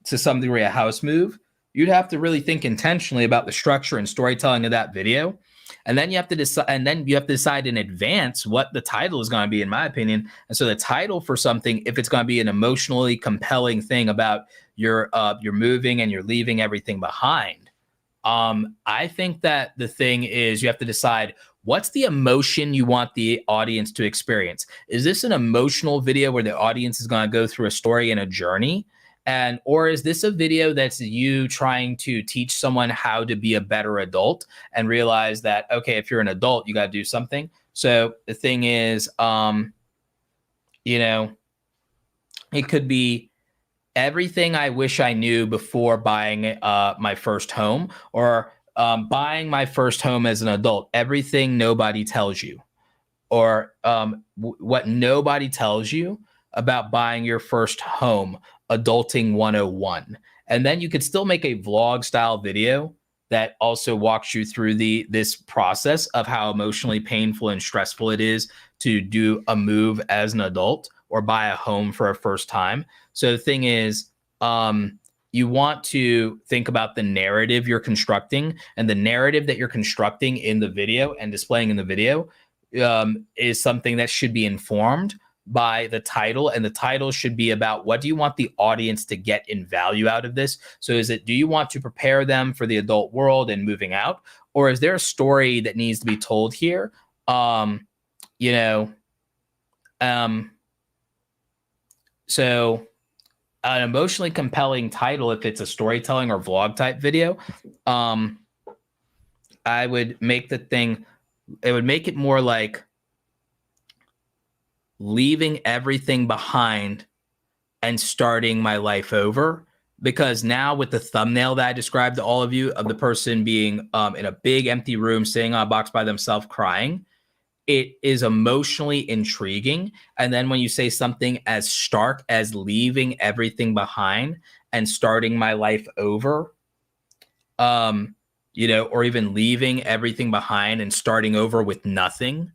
to some degree a house move, you'd have to really think intentionally about the structure and storytelling of that video. And then you have to decide in advance what the title is going to be, in my opinion. And so the title for something, if it's going to be an emotionally compelling thing about you're moving and you're leaving everything behind, I think that the thing is you have to decide, what's the emotion you want the audience to experience? Is this an emotional video where the audience is going to go through a story and a journey? Or is this a video that's you trying to teach someone how to be a better adult and realize that, okay, if you're an adult, you got to do something. So the thing is, it could be everything I wish I knew before buying my first home, or buying my first home as an adult, everything nobody tells you, or what nobody tells you about buying your first home, adulting 101. And then you could still make a vlog style video that also walks you through this process of how emotionally painful and stressful it is to do a move as an adult or buy a home for a first time. So the thing is, you want to think about the narrative you're constructing, and the narrative that you're constructing in the video and displaying in the video is something that should be informed by the title, and the title should be about, what do you want the audience to get in value out of this? So do you want to prepare them for the adult world and moving out, or is there a story that needs to be told here? So an emotionally compelling title, if it's a storytelling or vlog type video, I would make it would make it more like leaving everything behind and starting my life over. Because now with the thumbnail that I described to all of you, of the person being in a big empty room, sitting on a box by themselves crying, it is emotionally intriguing. And then when you say something as stark as leaving everything behind and starting my life over, or even leaving everything behind and starting over with nothing,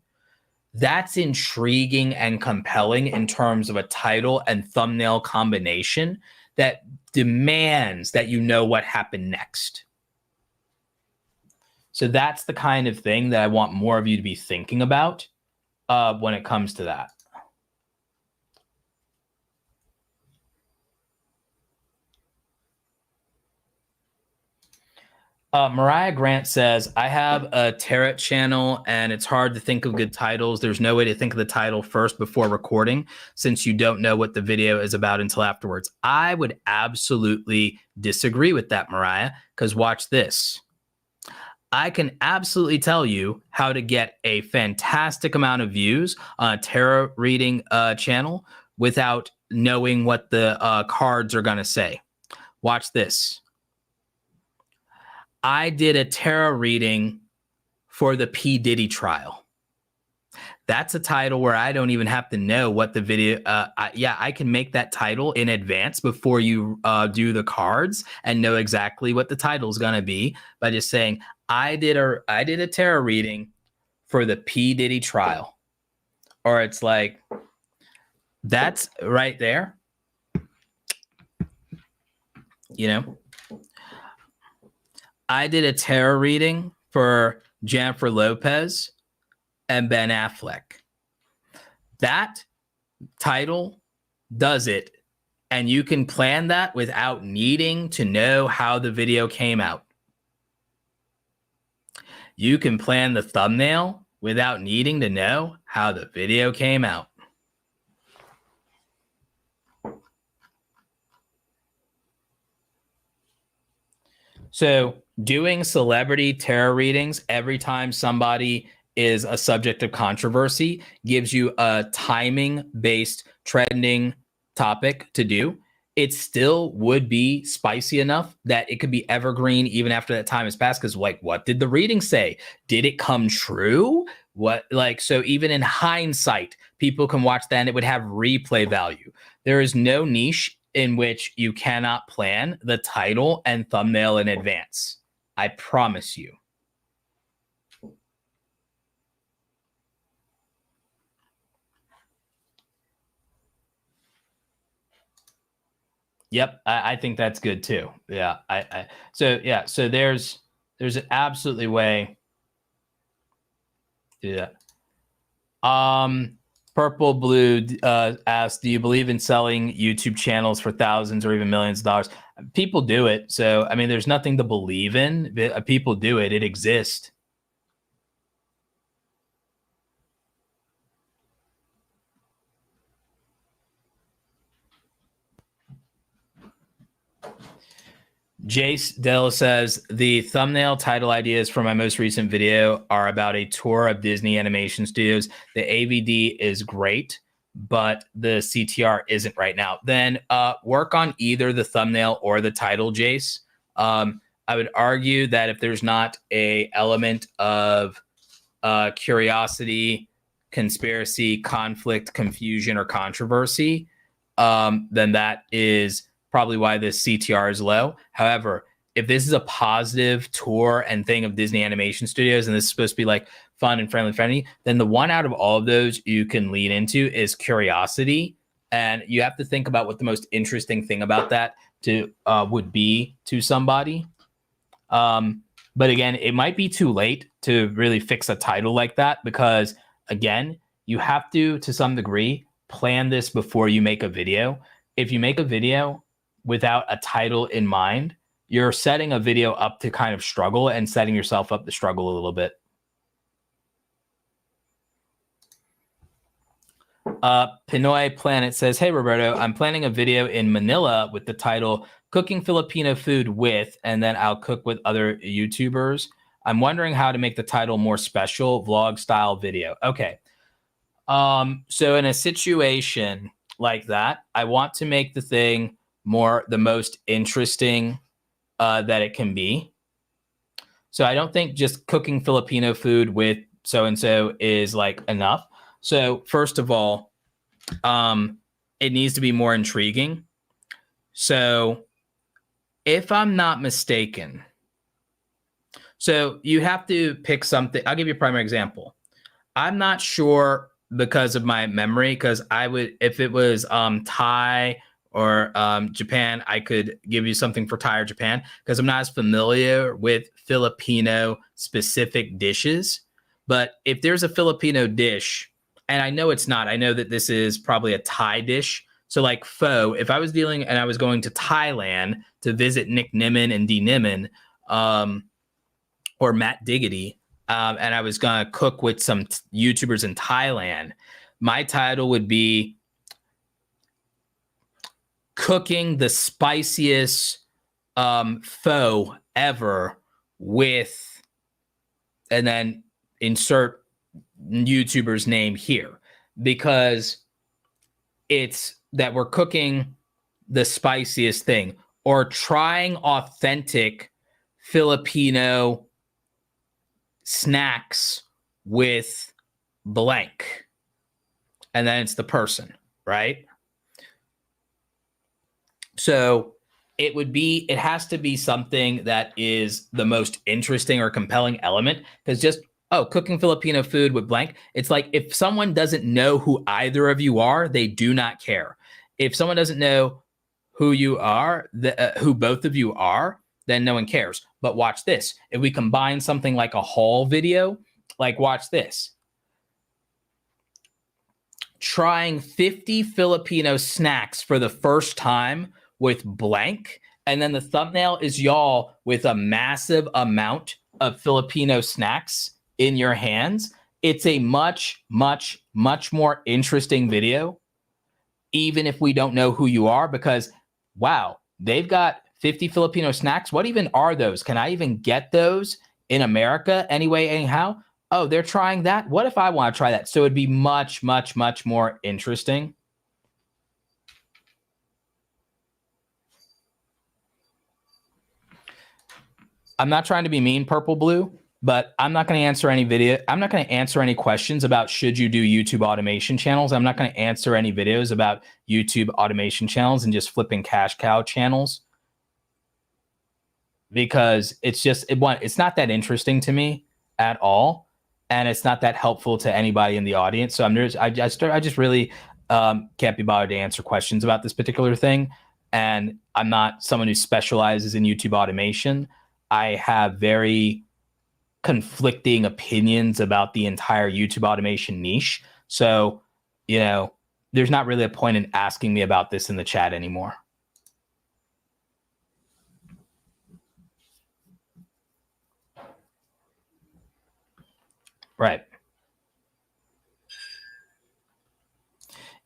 that's intriguing and compelling in terms of a title and thumbnail combination that demands that you know what happened next. So that's the kind of thing that I want more of you to be thinking about when it comes to that. Mariah Grant says, I have a tarot channel and it's hard to think of good titles. There's no way to think of the title first before recording since you don't know what the video is about until afterwards. I would absolutely disagree with that, Mariah, because watch this. I can absolutely tell you how to get a fantastic amount of views on a tarot reading channel without knowing what the cards are going to say. Watch this. I did a tarot reading for the P. Diddy trial. That's a title where I don't even have to know what the video. I can make that title in advance before you do the cards and know exactly what the title is going to be by just saying I did a tarot reading for the P. Diddy trial, or it's like that's right there. You know. I did a tarot reading for Jennifer Lopez and Ben Affleck. That title does it, and you can plan that without needing to know how the video came out. You can plan the thumbnail without needing to know how the video came out. So doing celebrity tarot readings every time somebody is a subject of controversy gives you a timing-based trending topic to do. It still would be spicy enough that it could be evergreen even after that time has passed. Because, like, what did the reading say? Did it come true? So even in hindsight, people can watch that and it would have replay value. There is no niche in which you cannot plan the title and thumbnail in advance. I promise you. Yep, I think that's good too. Yeah, so there's an absolutely way to do that. Purple Blue asks, do you believe in selling YouTube channels for thousands or even millions of dollars? People do it. So, I mean, there's nothing to believe in. People do it. It exists. Jace Dell says, the thumbnail title ideas for my most recent video are about a tour of Disney animation studios. The AVD is great, but the CTR isn't right now. Then work on either the thumbnail or the title, Jace. I would argue that if there's not a element of curiosity, conspiracy, conflict, confusion, or controversy, then that is probably why the CTR is low. However, if this is a positive tour and thing of Disney Animation Studios, and this is supposed to be like fun and friendly, then the one out of all of those you can lean into is curiosity. And you have to think about what the most interesting thing about that would be to somebody. But again, it might be too late to really fix a title like that because, again, you have to some degree, plan this before you make a video. If you make a video without a title in mind, you're setting a video up to kind of struggle and setting yourself up to struggle a little bit. Pinoy Planet says, hey, Roberto, I'm planning a video in Manila with the title Cooking Filipino Food With, and then I'll cook with other YouTubers. I'm wondering how to make the title more special, vlog style video. Okay. So in a situation like that, I want to make the thing the most interesting that it can be. So I don't think just cooking Filipino food with so-and-so is like enough. So first of all, it needs to be more intriguing. So if I'm not mistaken, so you have to pick something. I'll give you a primary example. I'm not sure because of my memory, because I would, if it was Thai or Japan, I could give you something for Thai or Japan because I'm not as familiar with Filipino specific dishes. But if there's a Filipino dish, and I know it's not, I know that this is probably a Thai dish. So like pho, if I was dealing and I was going to Thailand to visit Nick Nimmin and Dee Nimmin, or Matt Diggity, and I was going to cook with some YouTubers in Thailand, my title would be cooking the spiciest pho ever with, and then insert YouTuber's name here, because it's that we're cooking the spiciest thing, or trying authentic Filipino snacks with blank. And then it's the person, right? So it has to be something that is the most interesting or compelling element, because just, oh, cooking Filipino food with blank. It's like, if someone doesn't know who either of you are, they do not care. If someone doesn't know who you are, who both of you are, then no one cares. But watch this. If we combine something like a haul video, like watch this. Trying 50 Filipino snacks for the first time with blank, and then the thumbnail is y'all with a massive amount of Filipino snacks in your hands. It's a much, much, much more interesting video, even if we don't know who you are, because, wow, they've got 50 Filipino snacks. What even are those? Can I even get those in America anyway, anyhow? Oh, they're trying that. What if I want to try that? So it'd be much, much, much more interesting. I'm not trying to be mean, Purple Blue, but I'm not going to answer any video. I'm not going to answer any questions about should you do YouTube automation channels. I'm not going to answer any videos about YouTube automation channels and just flipping cash cow channels, because it's just, it's not that interesting to me at all. And it's not that helpful to anybody in the audience. So I just really can't be bothered to answer questions about this particular thing. And I'm not someone who specializes in YouTube automation. I have very conflicting opinions about the entire YouTube automation niche. So, there's not really a point in asking me about this in the chat anymore. Right.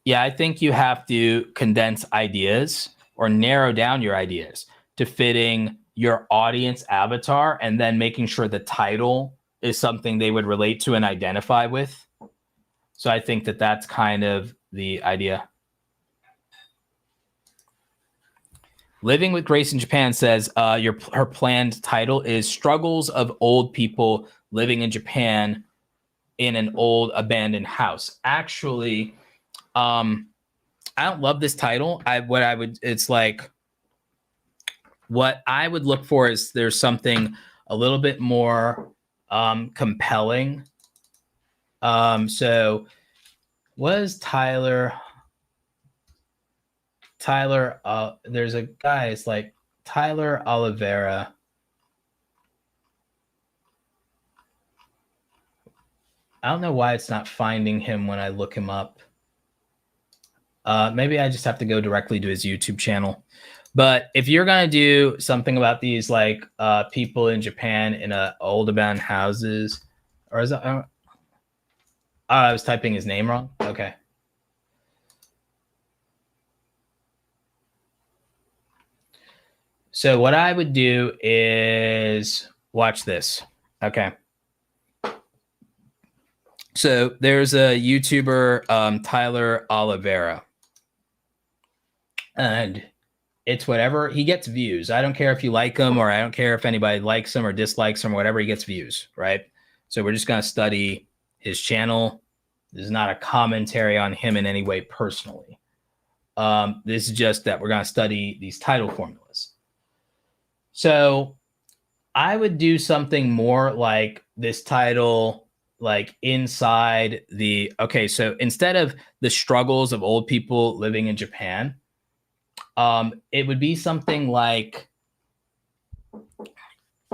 Yeah, I think you have to condense ideas or narrow down your ideas to fitting your audience avatar, and then making sure the title is something they would relate to and identify with. So I think that that's kind of the idea. Living with Grace in Japan says her planned title is Struggles of Old People Living in Japan in an Old Abandoned House. Actually, I don't love this title. What I would look for is there's something a little bit more compelling. So was Tyler, there's a guy, it's like Tyler Oliveira. I don't know why it's not finding him when I look him up. Maybe I just have to go directly to his YouTube channel. But if you're going to do something about these, like people in Japan in old abandoned houses, or is that, I was typing his name wrong. Okay. So what I would do is watch this. Okay. So there's a YouTuber, Tyler Oliveira, and it's whatever, he gets views. I don't care if you like him, or I don't care if anybody likes him or dislikes him or whatever, he gets views, right? So we're just going to study his channel. This is not a commentary on him in any way personally. This is just that we're going to study these title formulas. So I would do something more like this title, like inside the, okay, so instead of the struggles of old people living in Japan, it would be something like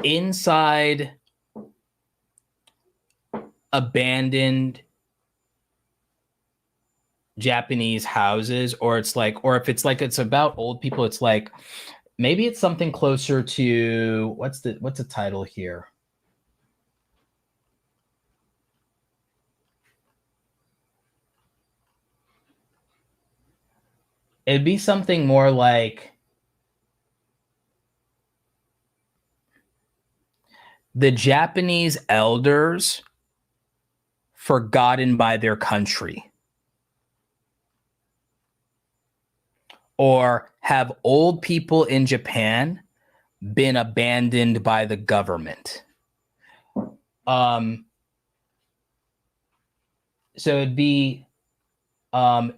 inside abandoned Japanese houses, or it's like, or if it's like, it's about old people, it's like, maybe it's something closer to, what's the title here? It'd be something more like the Japanese elders forgotten by their country. Or have old people in Japan been abandoned by the government? So it'd be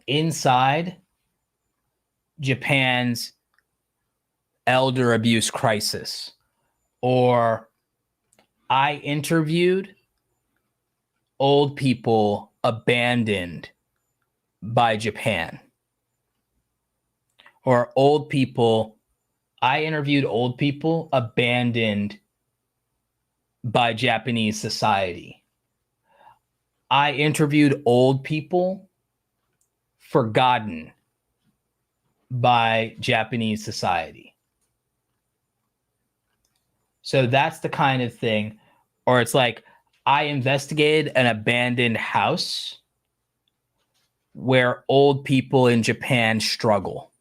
inside Japan's elder abuse crisis, or I interviewed old people abandoned by Japan, or I interviewed old people abandoned by Japanese society. I interviewed old people forgotten by Japanese society. So that's the kind of thing. Or it's like, I investigated an abandoned house where old people in Japan struggle.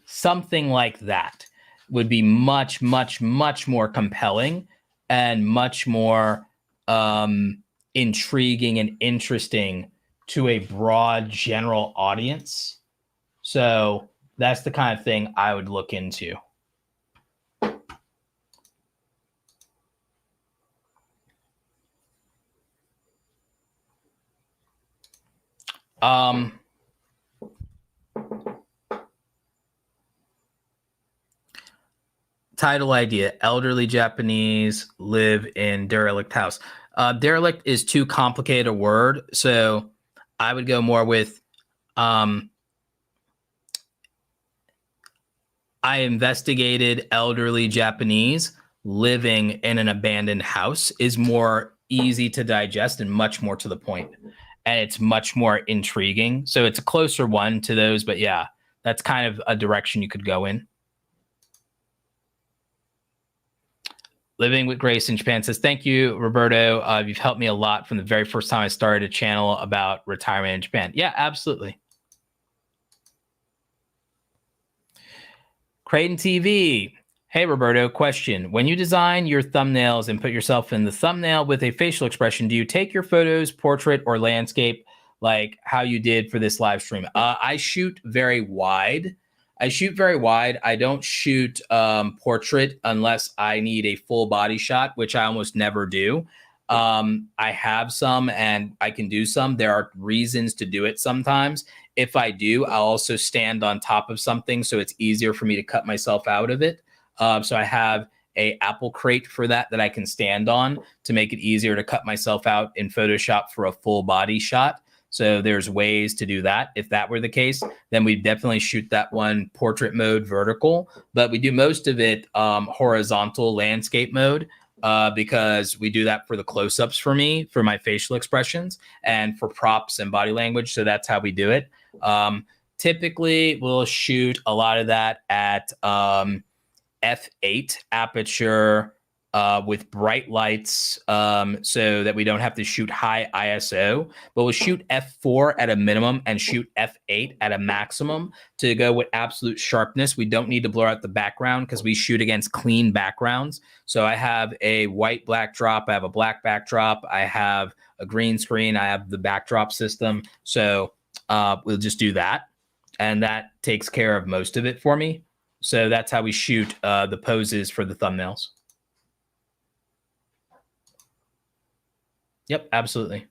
Something like that would be much, much, much more compelling and much more intriguing and interesting to a broad general audience. So that's the kind of thing I would look into. Title idea: elderly Japanese live in derelict house. Derelict is too complicated a word, so I would go more with I investigated elderly Japanese living in an abandoned house is more easy to digest and much more to the point. And it's much more intriguing. So it's a closer one to those, but yeah, that's kind of a direction you could go in. Living with Grace in Japan says, thank you, Roberto. You've helped me a lot from the very first time I started a channel about retirement in Japan. Yeah, absolutely. Creighton TV. Hey, Roberto, question. When you design your thumbnails and put yourself in the thumbnail with a facial expression, do you take your photos, portrait, or landscape like how you did for this live stream? I shoot very wide. I don't shoot portrait unless I need a full body shot, which I almost never do. I have some and I can do some. There are reasons to do it sometimes. If I do, I'll also stand on top of something so it's easier for me to cut myself out of it. So I have a Apple crate for that I can stand on to make it easier to cut myself out in Photoshop for a full body shot. So there's ways to do that. If that were the case, then we definitely shoot that one portrait mode vertical, but we do most of it horizontal landscape mode because we do that for the close-ups for me, for my facial expressions and for props and body language. So that's how we do it. Typically, we'll shoot a lot of that at f8 aperture with bright lights so that we don't have to shoot high ISO, but we'll shoot f4 at a minimum and shoot f8 at a maximum to go with absolute sharpness. We don't need to blur out the background because we shoot against clean backgrounds. So I have a white backdrop, I have a black backdrop, I have a green screen, I have the backdrop system. So we'll just do that. And that takes care of most of it for me. So that's how we shoot the poses for the thumbnails. Yep, absolutely.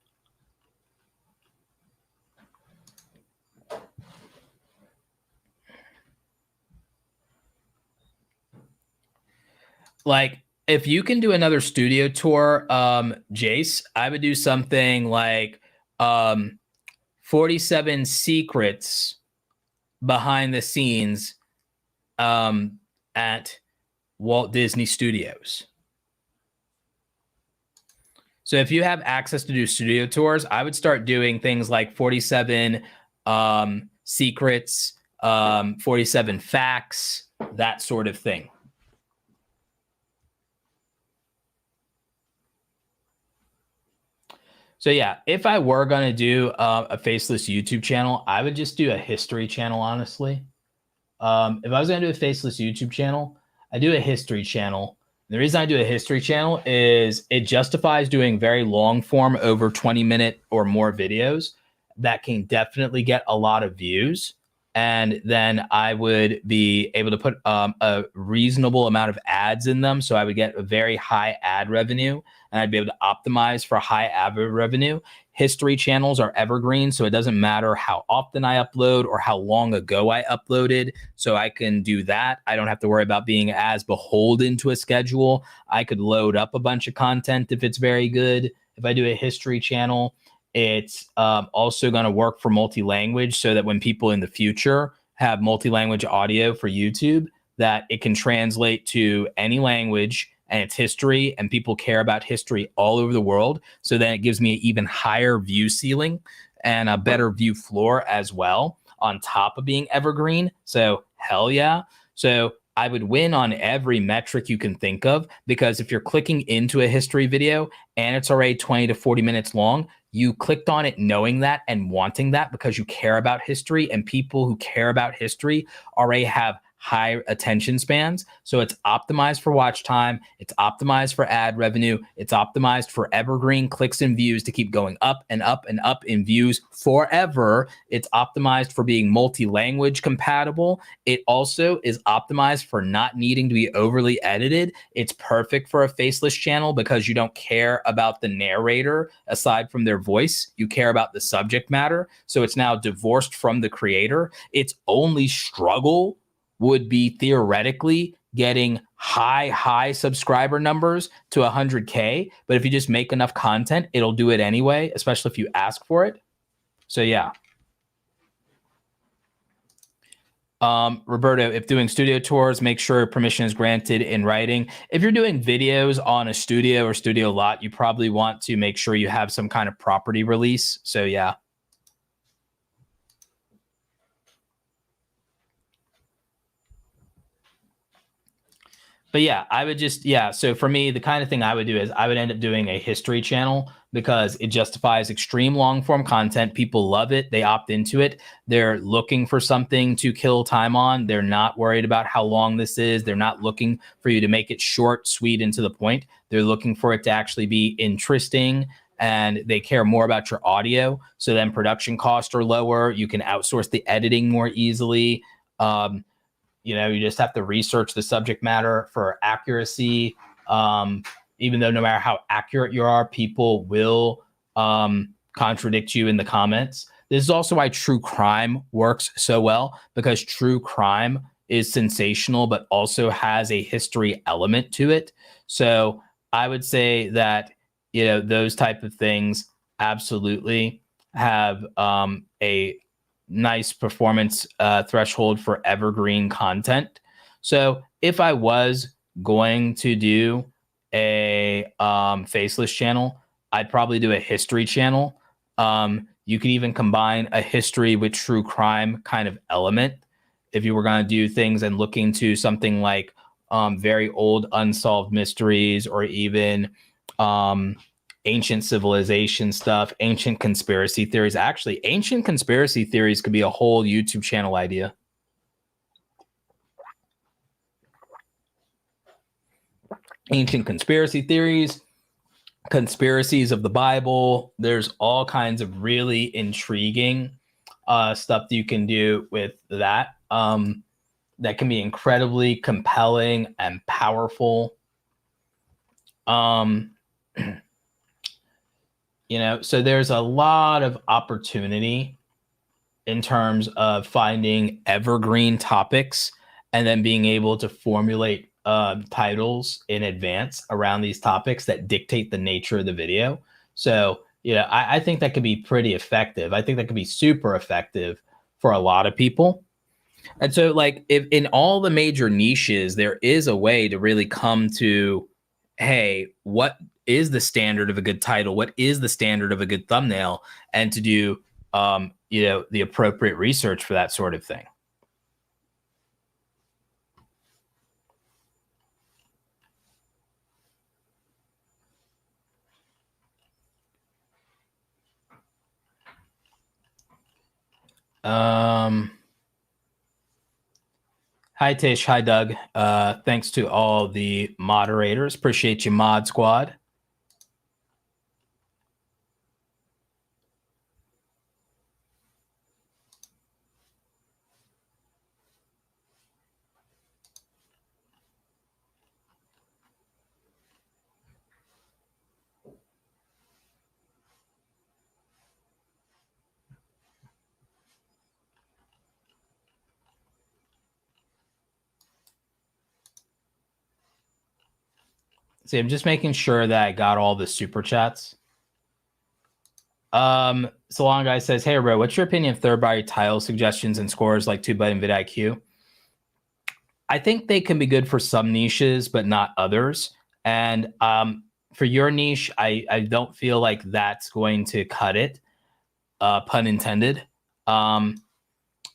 Like, if you can do another studio tour, Jace, I would do something like 47 secrets behind the scenes at Walt Disney Studios. So if you have access to do studio tours, I would start doing things like 47 secrets, 47 facts, that sort of thing. So yeah, if I were gonna do a faceless YouTube channel, I would just do a history channel, honestly. If I was gonna do a faceless YouTube channel, I do a history channel. The reason I do a history channel is it justifies doing very long form, over 20-minute or more videos that can definitely get a lot of views. And then I would be able to put a reasonable amount of ads in them. So I would get a very high ad revenue, and I'd be able to optimize for high ad revenue. History channels are evergreen, so it doesn't matter how often I upload or how long ago I uploaded. So I can do that. I don't have to worry about being as beholden to a schedule. I could load up a bunch of content if it's very good. If I do a history channel, it's also going to work for multi-language, so that when people in the future have multi-language audio for YouTube, that it can translate to any language, and it's history, and people care about history all over the world. So then it gives me an even higher view ceiling and a better view floor as well, on top of being evergreen. So hell yeah. So I would win on every metric you can think of, because if you're clicking into a history video and it's already 20 to 40 minutes long, you clicked on it knowing that and wanting that because you care about history, and people who care about history already have high attention spans. So it's optimized for watch time. It's optimized for ad revenue. It's optimized for evergreen clicks and views to keep going up and up and up in views forever. It's optimized for being multi-language compatible. It also is optimized for not needing to be overly edited. It's perfect for a faceless channel because you don't care about the narrator aside from their voice. You care about the subject matter. So it's now divorced from the creator. Its only struggle would be theoretically getting high subscriber numbers to 100K. But if you just make enough content, it'll do it anyway, especially if you ask for it. So yeah. Roberto, if doing studio tours, make sure permission is granted in writing. If you're doing videos on a studio or studio lot, you probably want to make sure you have some kind of property release. So yeah. But yeah, I would just, yeah. So for me, the kind of thing I would do is I would end up doing a history channel, because it justifies extreme long form content. People love it. They opt into it. They're looking for something to kill time on. They're not worried about how long this is. They're not looking for you to make it short, sweet, and to the point. They're looking for it to actually be interesting, and they care more about your audio. So then production costs are lower. You can outsource the editing more easily. You just have to research the subject matter for accuracy. Even though no matter how accurate you are, people will contradict you in the comments. This is also why true crime works so well, because true crime is sensational, but also has a history element to it. So I would say that, those type of things absolutely have a nice performance threshold for evergreen content. So if I was going to do a faceless channel, I'd probably do a history channel. You could even combine a history with true crime kind of element if you were going to do things and look into something like very old unsolved mysteries, or even ancient civilization stuff, ancient conspiracy theories. Actually, ancient conspiracy theories could be a whole YouTube channel idea. Ancient conspiracy theories, conspiracies of the Bible. There's all kinds of really intriguing stuff that you can do with that. That can be incredibly compelling and powerful. So there's a lot of opportunity in terms of finding evergreen topics and then being able to formulate titles in advance around these topics that dictate the nature of the video. So, I think that could be pretty effective. I think that could be super effective for a lot of people. And so, like, if in all the major niches, there is a way to really come to, hey, what is the standard of a good title? What is the standard of a good thumbnail? And to do, the appropriate research for that sort of thing. Hi, Tish. Hi, Doug. Thanks to all the moderators. Appreciate you, Mod Squad. See, I'm just making sure that I got all the super chats. Salon Guy says, hey, bro, what's your opinion of third-party tile suggestions and scores like 2byte and vidIQ? I think they can be good for some niches, but not others. And for your niche, I don't feel like that's going to cut it, pun intended. And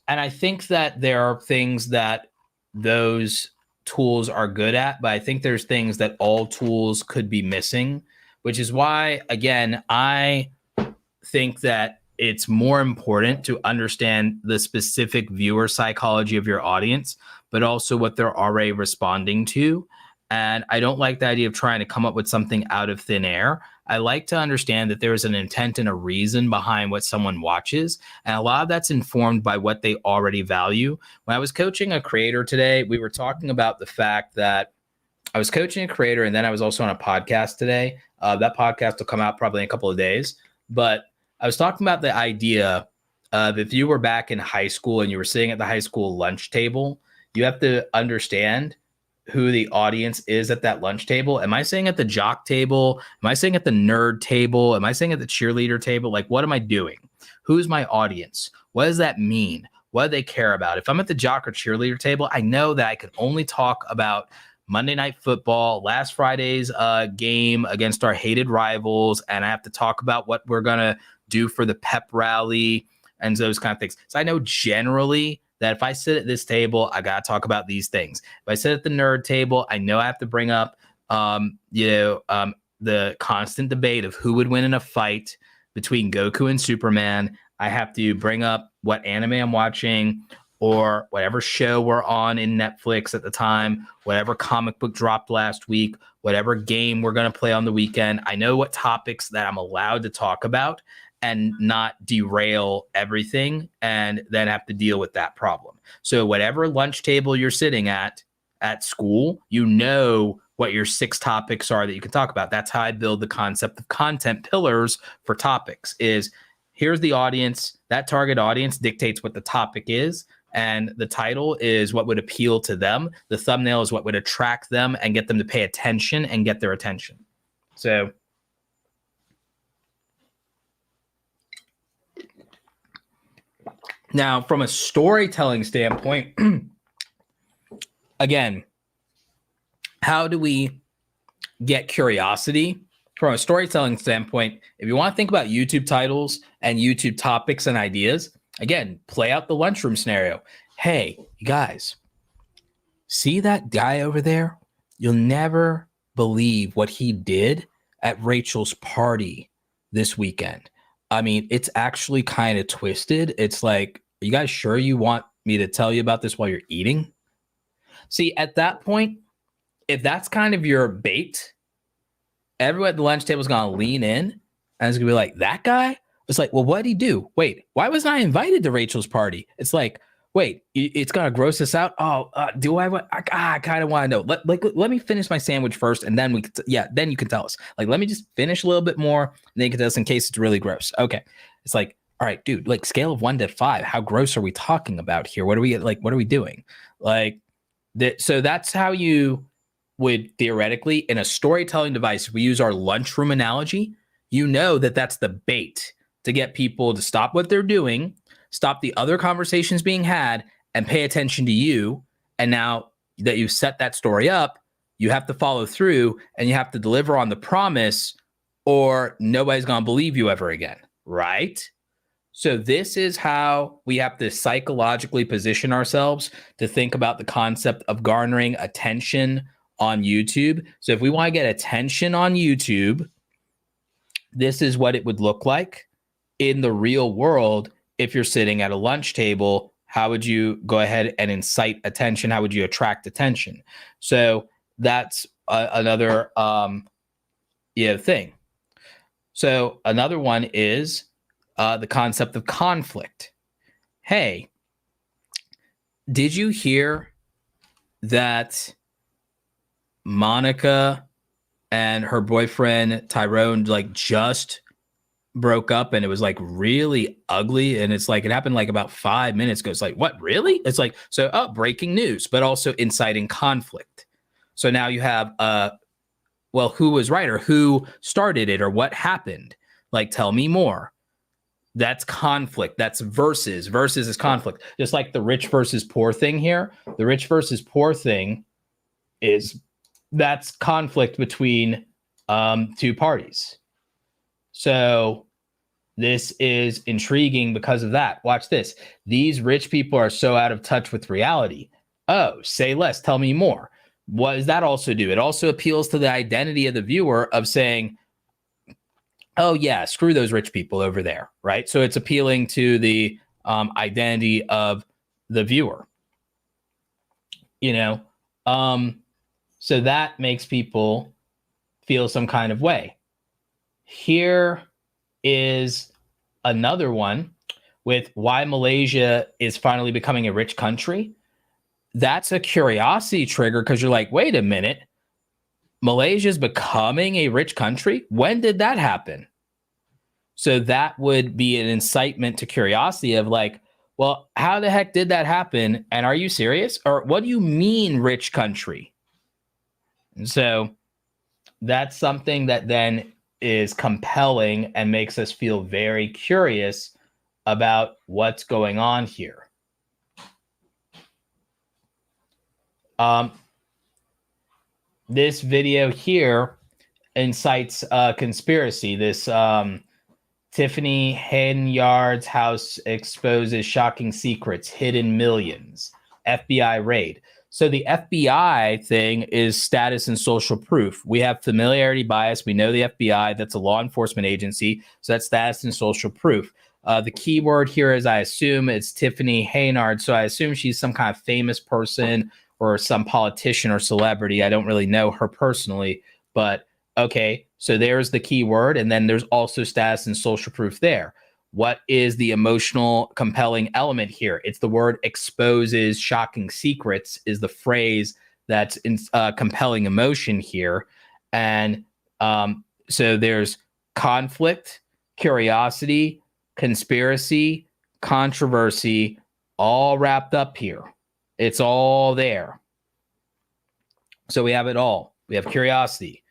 I think that there are things that those tools are good at, but I think there's things that all tools could be missing, which is why, again, I think that it's more important to understand the specific viewer psychology of your audience, but also what they're already responding to. And I don't like the idea of trying to come up with something out of thin air. I like to understand that there is an intent and a reason behind what someone watches. And a lot of that's informed by what they already value. When I was coaching a creator today, we were talking about the fact that I was coaching a creator and then I was also on a podcast today. That podcast will come out probably in a couple of days. But I was talking about the idea of if you were back in high school and you were sitting at the high school lunch table, you have to understand who the audience is at that lunch table. Am I sitting at the jock table? Am I sitting at the nerd table? Am I sitting at the cheerleader table? Like, what am I doing? Who's my audience? What does that mean? What do they care about? If I'm at the jock or cheerleader table, I know that I can only talk about Monday Night Football, last Friday's game against our hated rivals, and I have to talk about what we're going to do for the pep rally and those kind of things. So I know generally that if I sit at this table, I got to talk about these things. If I sit at the nerd table, I know I have to bring up, the constant debate of who would win in a fight between Goku and Superman. I have to bring up what anime I'm watching or whatever show we're on in Netflix at the time, whatever comic book dropped last week, whatever game we're going to play on the weekend. I know what topics that I'm allowed to talk about and not derail everything and then have to deal with that problem. So whatever lunch table you're sitting at school, you know what your 6 topics are that you can talk about. That's how I build the concept of content pillars for topics is here's the audience. That target audience dictates what the topic is. And the title is what would appeal to them. The thumbnail is what would attract them and get them to pay attention and get their attention. So now, from a storytelling standpoint, again, how do we get curiosity? From a storytelling standpoint, if you want to think about YouTube titles and YouTube topics and ideas, again, play out the lunchroom scenario. Hey, you guys, see that guy over there? You'll never believe what he did at Rachel's party this weekend. I mean, it's actually kind of twisted. It's like, are you guys sure you want me to tell you about this while you're eating? See, at that point, if that's kind of your bait, everyone at the lunch table is going to lean in and it's going to be like, that guy? It's like, well, what did he do? Wait, why wasn't I invited to Rachel's party? It's like, wait, it's going to gross us out. Oh, do I kind of want to know. Let me finish my sandwich first. And then then you can tell us. Like, let me just finish a little bit more. And then you can tell us in case it's really gross. Okay. It's like, all right, dude, like scale of 1 to 5, how gross are we talking about here? What are we doing? Like that. So that's how you would theoretically, in a storytelling device, if we use our lunchroom analogy, you know that that's the bait to get people to stop what they're doing, stop the other conversations being had, and pay attention to you. And now that you've set that story up, you have to follow through and you have to deliver on the promise or nobody's going to believe you ever again, right? So this is how we have to psychologically position ourselves to think about the concept of garnering attention on YouTube. So if we want to get attention on YouTube, this is what it would look like in the real world if you're sitting at a lunch table, how would you go ahead and incite attention? How would you attract attention? So that's another thing. So another one is the concept of conflict. Hey, did you hear that Monica and her boyfriend Tyrone like just broke up, and it was like really ugly, and it's like it happened like about 5 minutes ago? It's like, what, really? It's like, so breaking news, but also inciting conflict. So now you have well, who was right, or who started it, or what happened? Like, tell me more. That's conflict. That's versus. Versus is conflict. Just like the rich versus poor thing here. The rich versus poor thing that's conflict between two parties. So this is intriguing because of that. Watch this. These rich people are so out of touch with reality. Oh, say less. Tell me more. What does that also do? It also appeals to the identity of the viewer of saying, oh, yeah, screw those rich people over there, right? So it's appealing to the identity of the viewer, so that makes people feel some kind of way. Here is another one with why Malaysia is finally becoming a rich country. That's a curiosity trigger because you're like, wait a minute, Malaysia is becoming a rich country? When did that happen? So that would be an incitement to curiosity of like, well, how the heck did that happen? And are you serious? Or what do you mean rich country? And so that's something that then is compelling and makes us feel very curious about what's going on here. This video here incites conspiracy. This Tiffany Henyard's house exposes shocking secrets, hidden millions, FBI raid. So the FBI thing is status and social proof. We have familiarity bias. We know the FBI, that's a law enforcement agency. So that's status and social proof. The key word here is, I assume it's Tiffany Henyard. So I assume she's some kind of famous person or some politician or celebrity. I don't really know her personally, but okay. So there's the key word. And then there's also status and social proof there. What is the emotional compelling element here? It's the word exposes shocking secrets is the phrase that's in compelling emotion here. And so there's conflict, curiosity, conspiracy, controversy, all wrapped up here. It's all there. So we have it all. We have curiosity.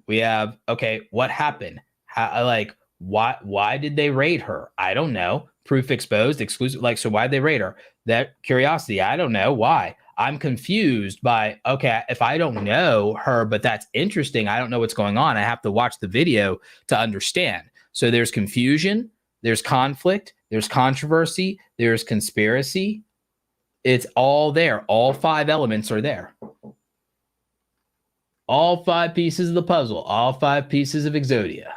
We have, okay, what happened? Why did they raid her? I don't know. Proof exposed, exclusive. Like, so why'd they raid her? That curiosity, I don't know. Why? I'm confused by, okay, if I don't know her, but that's interesting, I don't know what's going on, I have to watch the video to understand. So there's confusion, there's conflict, there's controversy, there's conspiracy. It's all there. All 5 elements are there. All 5 pieces of the puzzle, all 5 pieces of Exodia.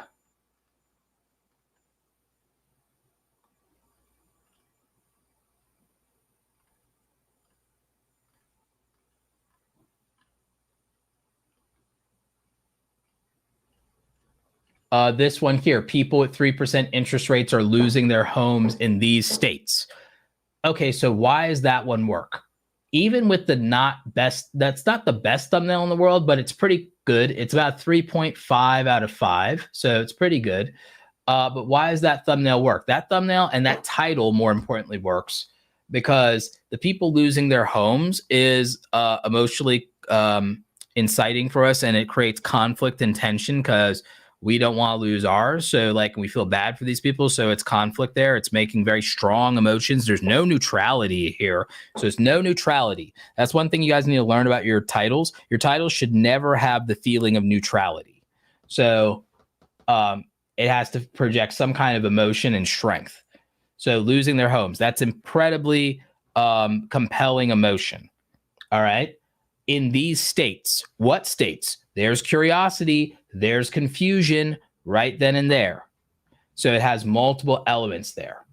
This one here, people with 3% interest rates are losing their homes in these states. Okay, so why does that one work? Even with the not best, that's not the best thumbnail in the world, but it's pretty good. It's about 3.5 out of 5, so it's pretty good. But why does that thumbnail work? That thumbnail and that title, more importantly, works because the people losing their homes is emotionally inciting for us, and it creates conflict and tension because we don't want to lose ours. So like we feel bad for these people. So it's conflict there. It's making very strong emotions. There's no neutrality here. So it's no neutrality. That's one thing you guys need to learn about your titles. Your titles should never have the feeling of neutrality. So it has to project some kind of emotion and strength. So losing their homes, that's incredibly compelling emotion. All right. In these states, what states? There's curiosity, there's confusion right then and there. So it has multiple elements there.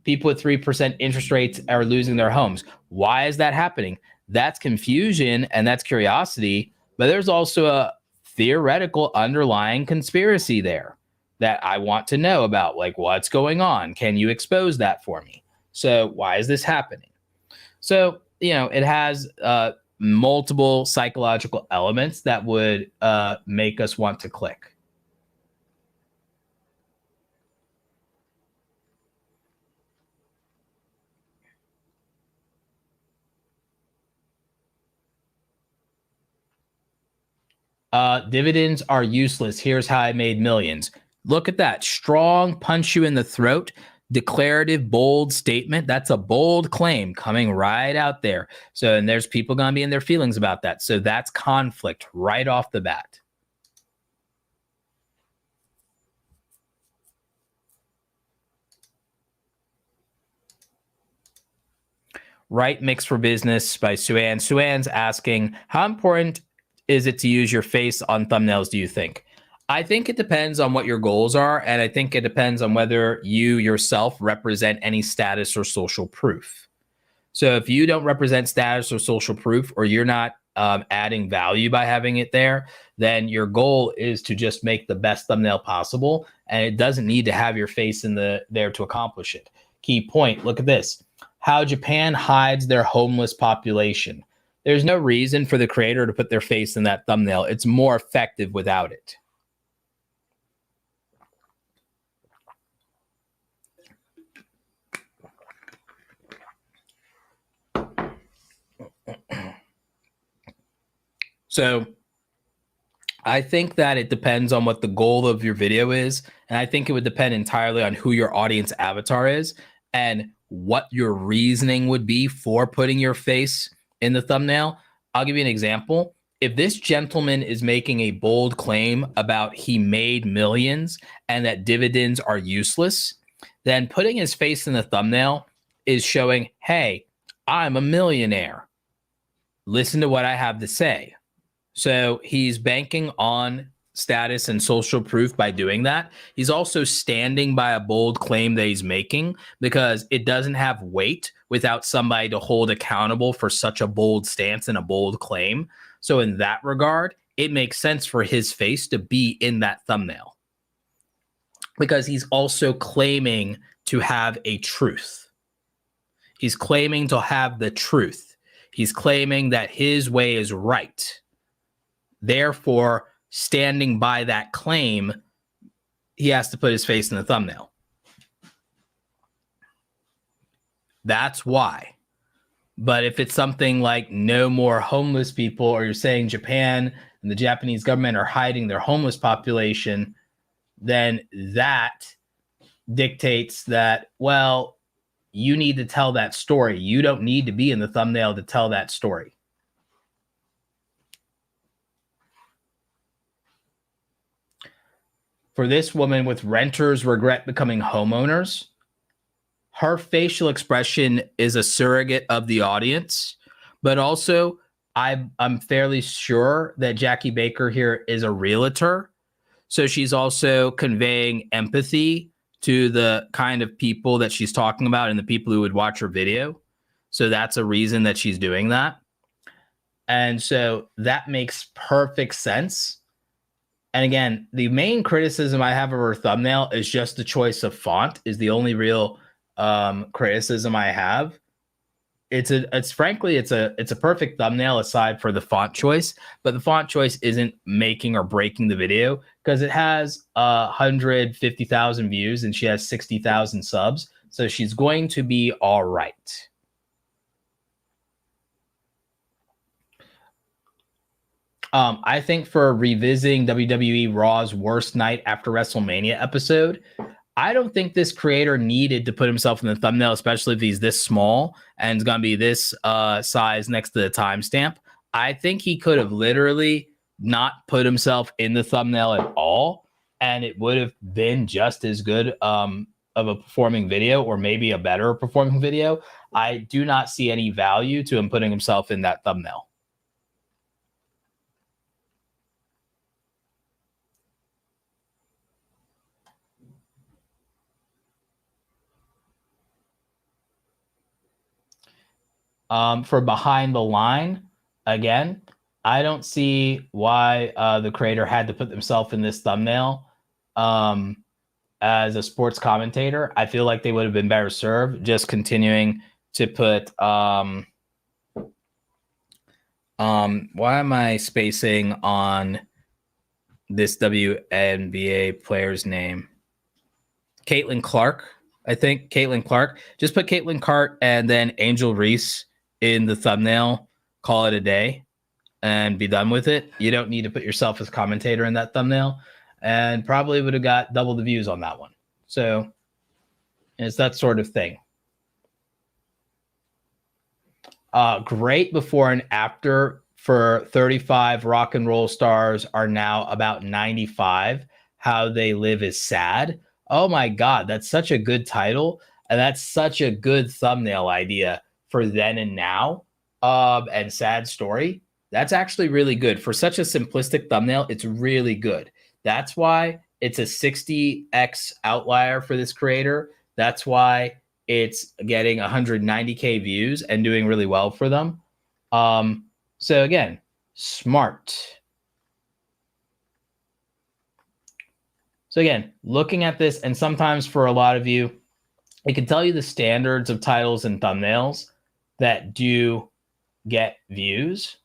People with 3% interest rates are losing their homes. Why is that happening? That's confusion and that's curiosity, but there's also a theoretical underlying conspiracy there that I want to know about. Like, what's going on? Can you expose that for me? So, why is this happening? So, it has multiple psychological elements that would make us want to click. Dividends are useless. Here's how I made millions. Look at that. Strong punch you in the throat. Declarative, bold statement. That's a bold claim coming right out there. So, and there's people going to be in their feelings about that. So that's conflict right off the bat. Right Mix for Business by Suan. Suan's asking, how important is it to use your face on thumbnails, do you think? I think it depends on what your goals are, and I think it depends on whether you yourself represent any status or social proof. So if you don't represent status or social proof, or you're not adding value by having it there, then your goal is to just make the best thumbnail possible, and it doesn't need to have your face in there to accomplish it. Key point, look at this. How Japan hides their homeless population. There's no reason for the creator to put their face in that thumbnail. It's more effective without it. So I think that it depends on what the goal of your video is. And I think it would depend entirely on who your audience avatar is and what your reasoning would be for putting your face in the thumbnail. I'll give you an example. If this gentleman is making a bold claim about he made millions and that dividends are useless, then putting his face in the thumbnail is showing, hey, I'm a millionaire. Listen to what I have to say. So he's banking on status and social proof by doing that. He's also standing by a bold claim that he's making because it doesn't have weight without somebody to hold accountable for such a bold stance and a bold claim. So in that regard, it makes sense for his face to be in that thumbnail because he's also claiming to have a truth. He's claiming to have the truth. He's claiming that his way is right. Therefore, standing by that claim, he has to put his face in the thumbnail. That's why. But if it's something like no more homeless people, or you're saying Japan and the Japanese government are hiding their homeless population, then that dictates that, well, you need to tell that story. You don't need to be in the thumbnail to tell that story. For this woman with renters regret becoming homeowners, her facial expression is a surrogate of the audience, but also I'm fairly sure that Jackie Baker here is a realtor. So she's also conveying empathy to the kind of people that she's talking about and the people who would watch her video. So that's a reason that she's doing that. And so that makes perfect sense. And again, the main criticism I have of her thumbnail is just the choice of font is the only real criticism I have. It's frankly, it's a perfect thumbnail aside for the font choice, but the font choice isn't making or breaking the video because it has 150,000 views and she has 60,000 subs. So she's going to be all right. I think for revisiting WWE Raw's worst night after WrestleMania episode, I don't think this creator needed to put himself in the thumbnail, especially if he's this small and it's going to be this size next to the timestamp. I think he could have literally not put himself in the thumbnail at all, and it would have been just as good of a performing video, or maybe a better performing video. I do not see any value to him putting himself in that thumbnail. For behind the line, again, I don't see why the creator had to put themselves in this thumbnail as a sports commentator. I feel like they would have been better served just continuing to put why am I spacing on this WNBA player's name? Caitlin Clark, I think. Caitlin Clark. Just put Caitlin Clark and then Angel Reese in the thumbnail. Call it a day and be done with it. You don't need to put yourself as commentator in that thumbnail, and probably would have got double the views on that one. So it's that sort of thing. Great before and after for 35 rock and roll stars are now about 95. How they live is sad. Oh my God, that's such a good title. And that's such a good thumbnail idea for then and now and sad story. That's actually really good. For such a simplistic thumbnail, it's really good. That's why it's a 60x outlier for this creator. That's why it's getting 190K views and doing really well for them. So again, smart. So again, looking at this, and sometimes for a lot of you, it can tell you the standards of titles and thumbnails that do get views.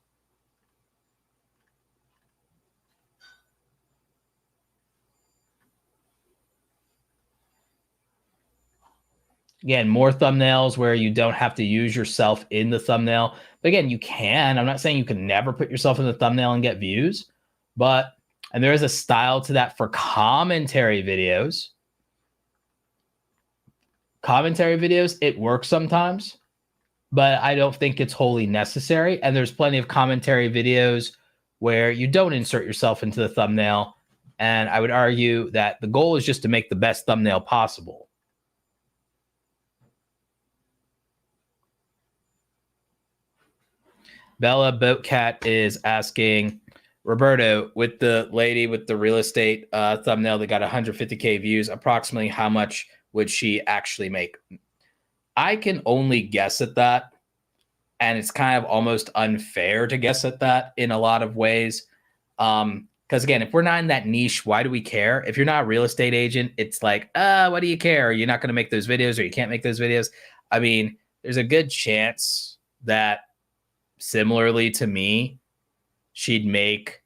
Again, more thumbnails where you don't have to use yourself in the thumbnail. But again, you can. I'm not saying you can never put yourself in the thumbnail and get views, but, and there is a style to that for commentary videos. Commentary videos, it works sometimes, but I don't think it's wholly necessary. And there's plenty of commentary videos where you don't insert yourself into the thumbnail. And I would argue that the goal is just to make the best thumbnail possible. Bella Boatcat is asking, Roberto, with the lady with the real estate thumbnail that got 150K views, approximately how much would she actually make? I can only guess at that. And it's kind of almost unfair to guess at that in a lot of ways. Because again, if we're not in that niche, why do we care? If you're not a real estate agent, it's like, what do you care? You're not going to make those videos, or you can't make those videos. I mean, there's a good chance that similarly to me, she'd make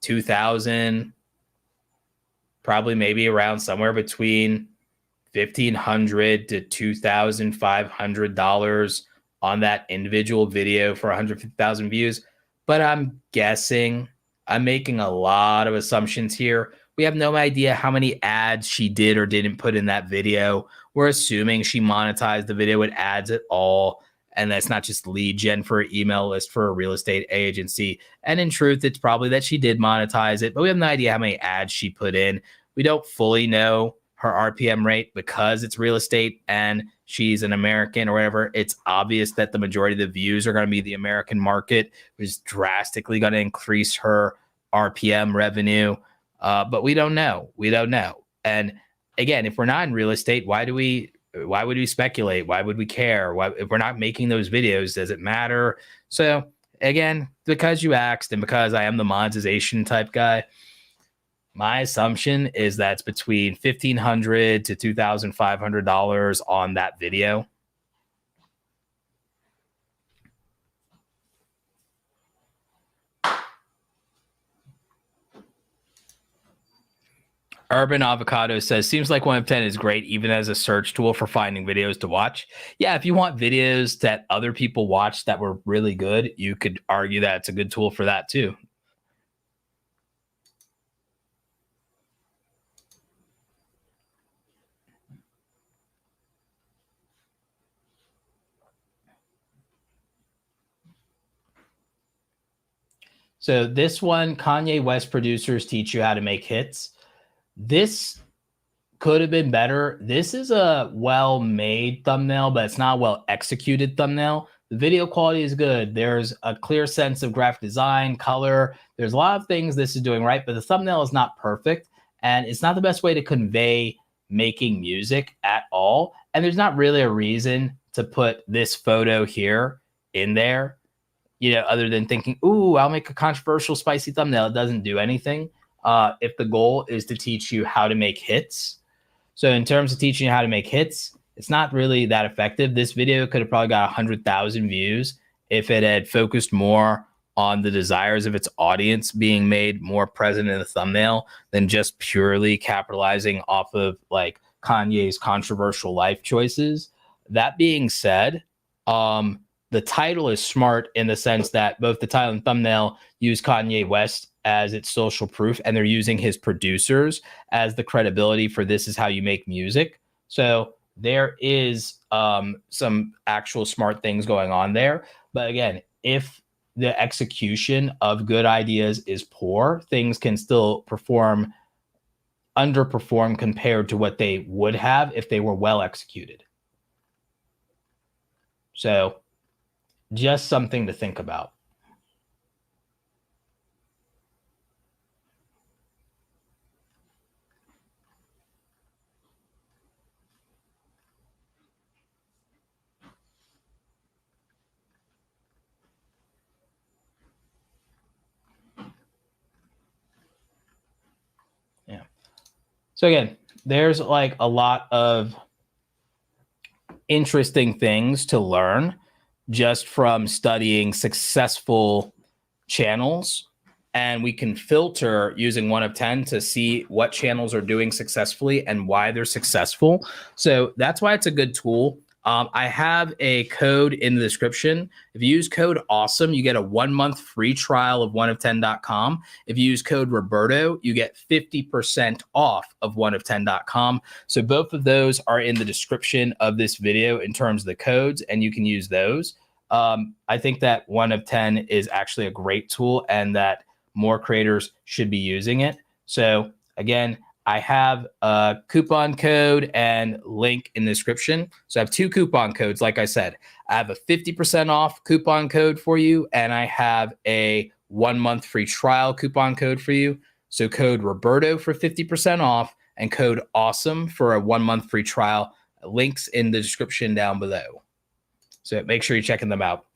2,000, probably maybe around somewhere between $1,500 to $2,500 on that individual video for 150,000 views. But I'm guessing, I'm making a lot of assumptions here. We have no idea how many ads she did or didn't put in that video. We're assuming she monetized the video with ads at all. And that's not just lead gen for an email list for a real estate agency. And in truth, it's probably that she did monetize it, but we have no idea how many ads she put in. We don't fully know her RPM rate because it's real estate and she's an American or whatever. It's obvious that the majority of the views are going to be the American market, which is drastically going to increase her RPM revenue. But we don't know. We don't know. And again, if we're not in real estate, why would we speculate? Why would we care? Why, if we're not making those videos, does it matter? So again, because you asked and because I am the monetization type guy, my assumption is that's between $1,500 to $2,500 on that video. Urban Avocado says, seems like 1 of 10 is great, even as a search tool for finding videos to watch. Yeah, if you want videos that other people watched that were really good, you could argue that it's a good tool for that too. So this one, Kanye West producers teach you how to make hits. This could have been better. This is a well-made thumbnail, but it's not a well-executed thumbnail. The video quality is good. There's a clear sense of graphic design, color. There's a lot of things this is doing right, but the thumbnail is not perfect, and it's not the best way to convey making music at all. And there's not really a reason to put this photo here in there, other than thinking, ooh, I'll make a controversial, spicy thumbnail. It doesn't do anything. If the goal is to teach you how to make hits. So in terms of teaching you how to make hits, it's not really that effective. This video could have probably got 100,000 views if it had focused more on the desires of its audience being made more present in the thumbnail than just purely capitalizing off of like Kanye's controversial life choices. That being said, the title is smart in the sense that both the title and thumbnail use Kanye West as its social proof, and they're using his producers as the credibility for this is how you make music. So there is some actual smart things going on there. But again, if the execution of good ideas is poor, things can still underperform compared to what they would have if they were well executed. So just something to think about. Yeah. So again, there's like a lot of interesting things to learn just from studying successful channels. And we can filter using 1 of 10 to see what channels are doing successfully and why they're successful. So that's why it's a good tool. I have a code in the description. If you use code AWESOME, you get a 1-month free trial of 1of10.com. If you use code Roberto, you get 50% off of 1of10.com. So both of those are in the description of this video in terms of the codes, and you can use those. I think that 1 of 10 is actually a great tool and that more creators should be using it. So again, I have a coupon code and link in the description. So I have 2 coupon codes. Like I said, I have a 50% off coupon code for you, and I have a 1-month free trial coupon code for you. So code Roberto for 50% off and code AWESOME for a 1-month free trial. Links in the description down below. So make sure you're checking them out.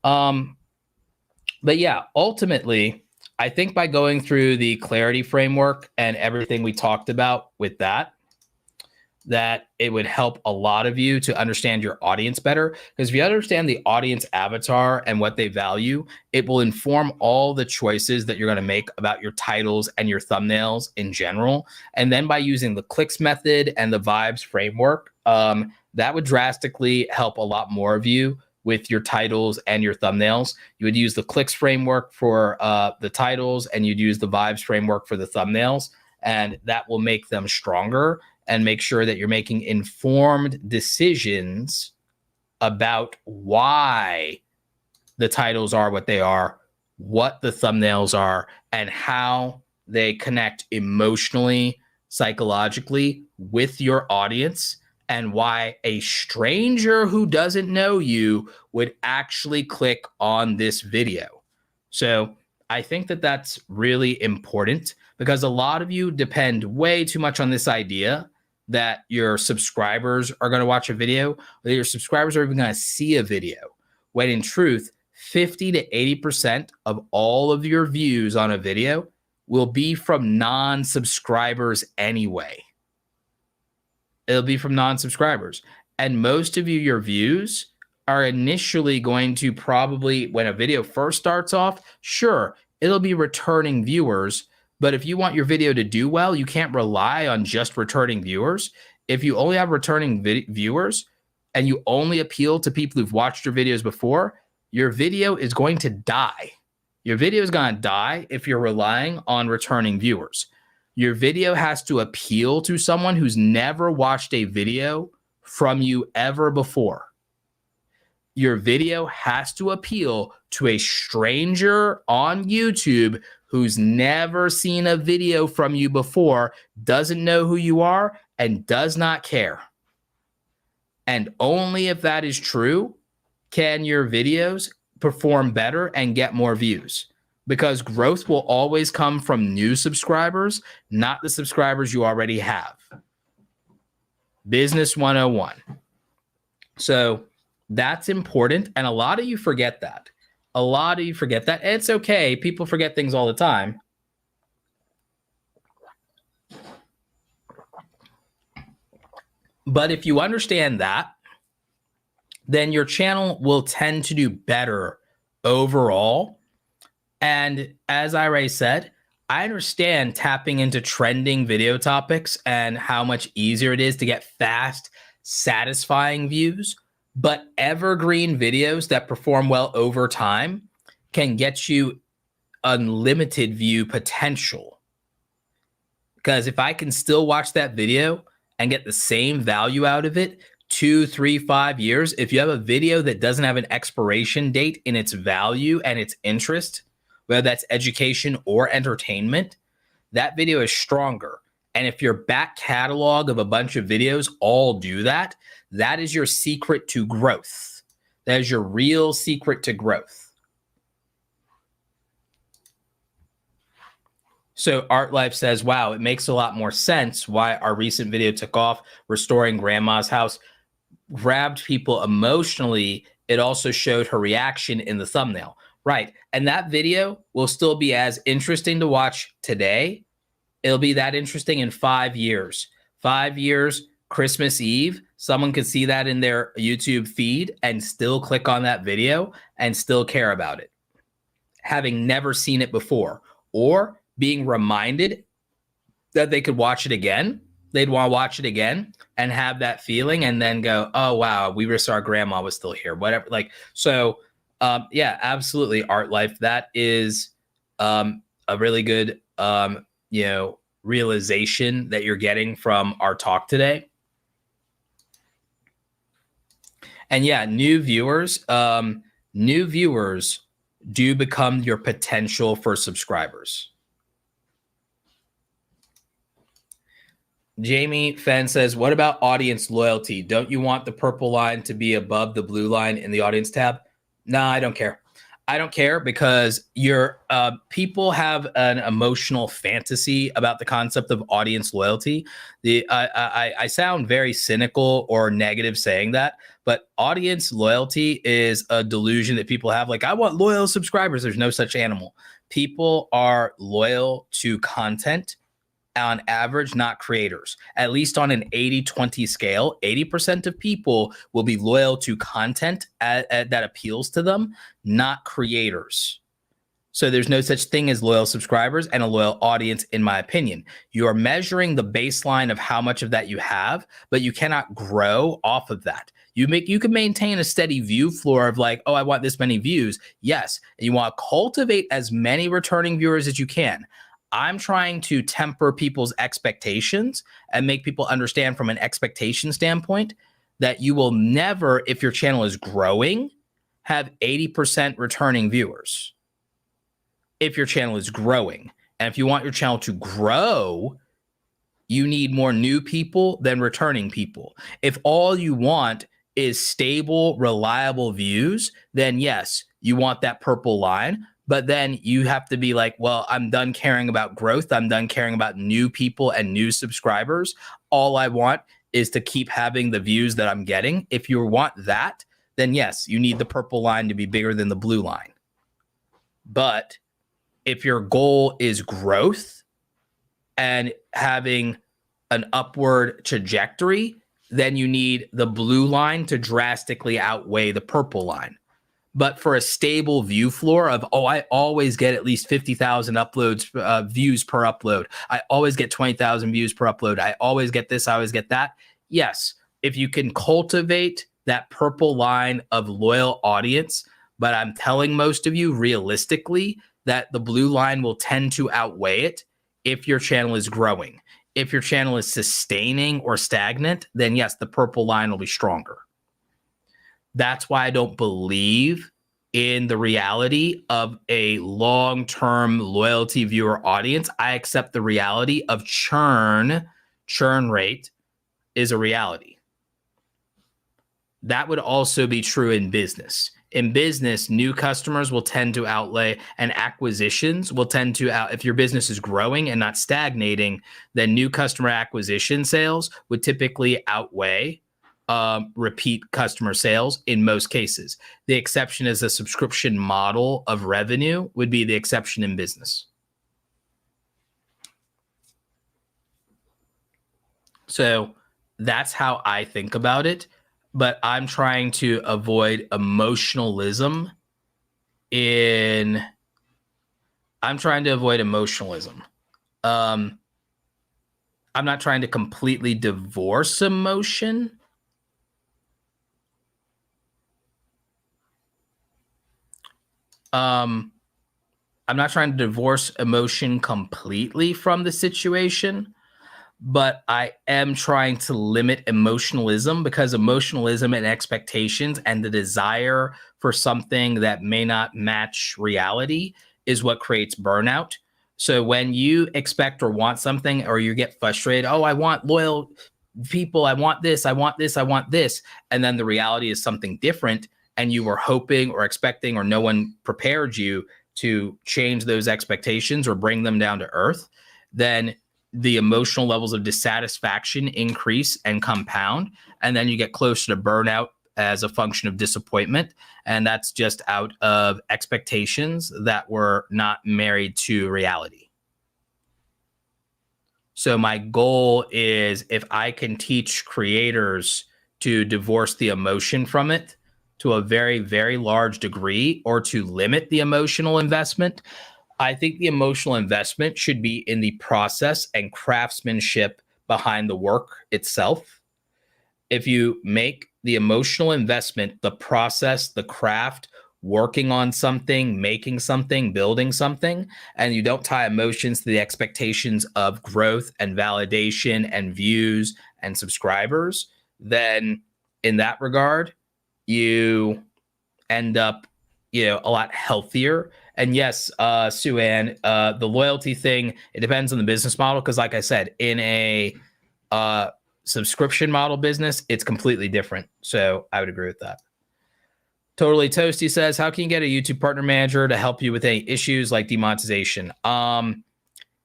But yeah, ultimately, I think by going through the clarity framework and everything we talked about with that it would help a lot of you to understand your audience better. Because if you understand the audience avatar and what they value, it will inform all the choices that you're going to make about your titles and your thumbnails in general. And then by using the clicks method and the vibes framework, that would drastically help a lot more of you with your titles and your thumbnails. You would use the clicks framework for the titles, and you'd use the vibes framework for the thumbnails, and that will make them stronger and make sure that you're making informed decisions about why the titles are what they are, what the thumbnails are, and how they connect emotionally, psychologically with your audience, and why a stranger who doesn't know you would actually click on this video. So I think that that's really important because a lot of you depend way too much on this idea that your subscribers are going to watch a video, or that your subscribers are even going to see a video, when in truth, 50 to 80% of all of your views on a video will be from non-subscribers anyway. It'll be from non-subscribers. And most of you, your views are initially going to probably, when a video first starts off, sure, it'll be returning viewers. But if you want your video to do well, you can't rely on just returning viewers. If you only have returning viewers and you only appeal to people who've watched your videos before, your video is going to die. Your video is going to die if you're relying on returning viewers. Your video has to appeal to someone who's never watched a video from you ever before. Your video has to appeal to a stranger on YouTube who's never seen a video from you before, doesn't know who you are, and does not care. And only if that is true can your videos perform better and get more views. Because growth will always come from new subscribers, not the subscribers you already have. Business 101. So That's important. And a lot of you forget that. A lot of you forget that. It's okay. People forget things all the time. But if you understand that, then your channel will tend to do better overall. And as I already said, I understand tapping into trending video topics and how much easier it is to get fast, satisfying views. But evergreen videos that perform well over time can get you unlimited view potential. Because if I can still watch that video and get the same value out of it 2, 3, 5 years, if you have a video that doesn't have an expiration date in its value and its interest, whether that's education or entertainment, that video is stronger. And if your back catalog of a bunch of videos all do that, that is your secret to growth. That is your real secret to growth. So Art Life says, wow, it makes a lot more sense why our recent video took off. Restoring grandma's house grabbed people emotionally. It also showed her reaction in the thumbnail. Right. And that video will still be as interesting to watch today. It'll be that interesting in 5 years. 5 years, Christmas Eve, someone could see that in their YouTube feed and still click on that video and still care about it, having never seen it before, or being reminded that they could watch it again. They'd want to watch it again and have that feeling and then go, oh, wow, we wish our grandma was still here, whatever. Like, so yeah, absolutely. Art Life. That is a really good, realization that you're getting from our talk today. And yeah, new viewers do become your potential for subscribers. Jamie Fenn says, what about audience loyalty? Don't you want the purple line to be above the blue line in the audience tab? No, I don't care. I don't care because your people have an emotional fantasy about the concept of audience loyalty. I sound very cynical or negative saying that, but audience loyalty is a delusion that people have. Like, I want loyal subscribers. There's no such animal. People are loyal to content on average, not creators. At least on an 80-20 scale, 80% of people will be loyal to content that appeals to them, not creators. So there's no such thing as loyal subscribers and a loyal audience, in my opinion. You are measuring the baseline of how much of that you have, but you cannot grow off of that. You can maintain a steady view floor of like, oh, I want this many views. Yes. And you want to cultivate as many returning viewers as you can. I'm trying to temper people's expectations and make people understand from an expectation standpoint that you will never, if your channel is growing, have 80% returning viewers. If your channel is growing. And if you want your channel to grow, you need more new people than returning people. If all you want is stable, reliable views, then yes, you want that purple line. But then you have to be like, well, I'm done caring about growth. I'm done caring about new people and new subscribers. All I want is to keep having the views that I'm getting. If you want that, then yes, you need the purple line to be bigger than the blue line. But if your goal is growth and having an upward trajectory, then you need the blue line to drastically outweigh the purple line. But for a stable view floor of, oh, I always get at least 50,000 uploads, views per upload. I always get 20,000 views per upload. I always get this. I always get that. Yes, if you can cultivate that purple line of loyal audience, but I'm telling most of you realistically that the blue line will tend to outweigh it if your channel is growing. If your channel is sustaining or stagnant, then yes, the purple line will be stronger. That's why I don't believe in the reality of a long-term loyalty viewer audience. I accept the reality of churn. Churn rate is a reality. That would also be true in business. In business, new customers will tend to outlay and acquisitions will tend to if your business is growing and not stagnating, then new customer acquisition sales would typically outweigh repeat customer sales in most cases. The exception is a subscription model of revenue would be the exception in business. So that's how I think about it. But I'm trying to avoid emotionalism I'm trying to avoid emotionalism. I'm not trying to completely divorce emotion. I'm not trying to divorce emotion completely from the situation, but I am trying to limit emotionalism, because emotionalism and expectations and the desire for something that may not match reality is what creates burnout. So when you expect or want something, or you get frustrated, oh, I want loyal people, I want this, I want this, I want this, and then the reality is something different, and you were hoping or expecting, or no one prepared you to change those expectations or bring them down to earth, then the emotional levels of dissatisfaction increase and compound, and then you get closer to burnout as a function of disappointment, and that's just out of expectations that were not married to reality. So my goal is, if I can teach creators to divorce the emotion from it to a very, very large degree, or to limit the emotional investment, I think the emotional investment should be in the process and craftsmanship behind the work itself. If you make the emotional investment, the process, the craft, working on something, making something, building something, and you don't tie emotions to the expectations of growth and validation and views and subscribers, then in that regard, you end up, a lot healthier. And yes, Sue Ann, the loyalty thing, it depends on the business model. Because like I said, in a subscription model business, it's completely different. So I would agree with that. Totally Toasty says, how can you get a YouTube partner manager to help you with any issues like demonetization?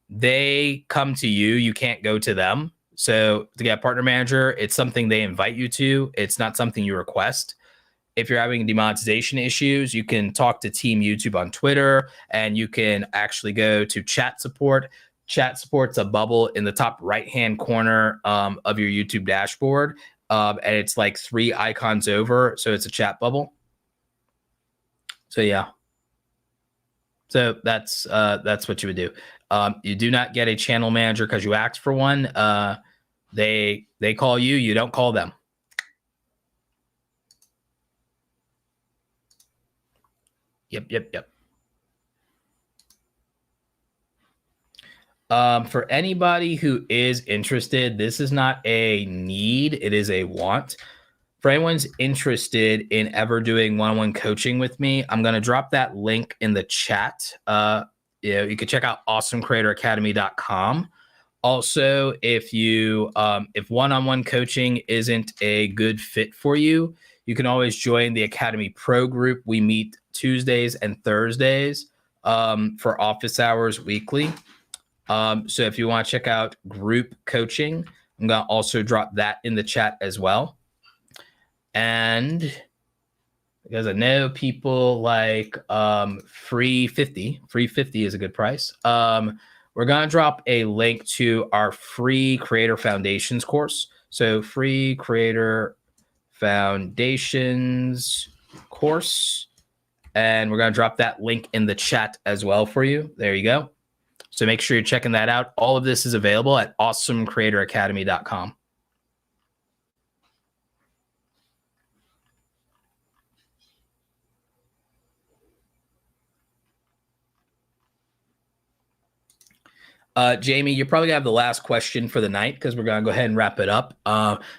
They come to you. You can't go to them. So to get a partner manager, it's something they invite you to. It's not something you request. If you're having demonetization issues, you can talk to Team YouTube on Twitter, and you can actually go to chat support. Chat support's a bubble in the top right-hand corner of your YouTube dashboard, and it's like 3 icons over, so it's a chat bubble. So yeah, so that's what you would do. You do not get a channel manager because you asked for one. They call you, you don't call them. Yep. For anybody who is interested, this is not a need, it is a want. For anyone's interested in ever doing one-on-one coaching with me, I'm going to drop that link in the chat. You can check out awesomecreatoracademy.com. Also, if one-on-one coaching isn't a good fit for you, you can always join the Academy Pro group. We meet Tuesdays and Thursdays for office hours weekly. So if you want to check out group coaching, I'm going to also drop that in the chat as well. And because I know people like free 50 is a good price. We're going to drop a link to our free Creator Foundations course. So free Creator Foundations course. And we're going to drop that link in the chat as well for you. There you go. So make sure you're checking that out. All of this is available at awesomecreatoracademy.com. Jamie, you're probably gonna have the last question for the night, because we're gonna go ahead and wrap it up.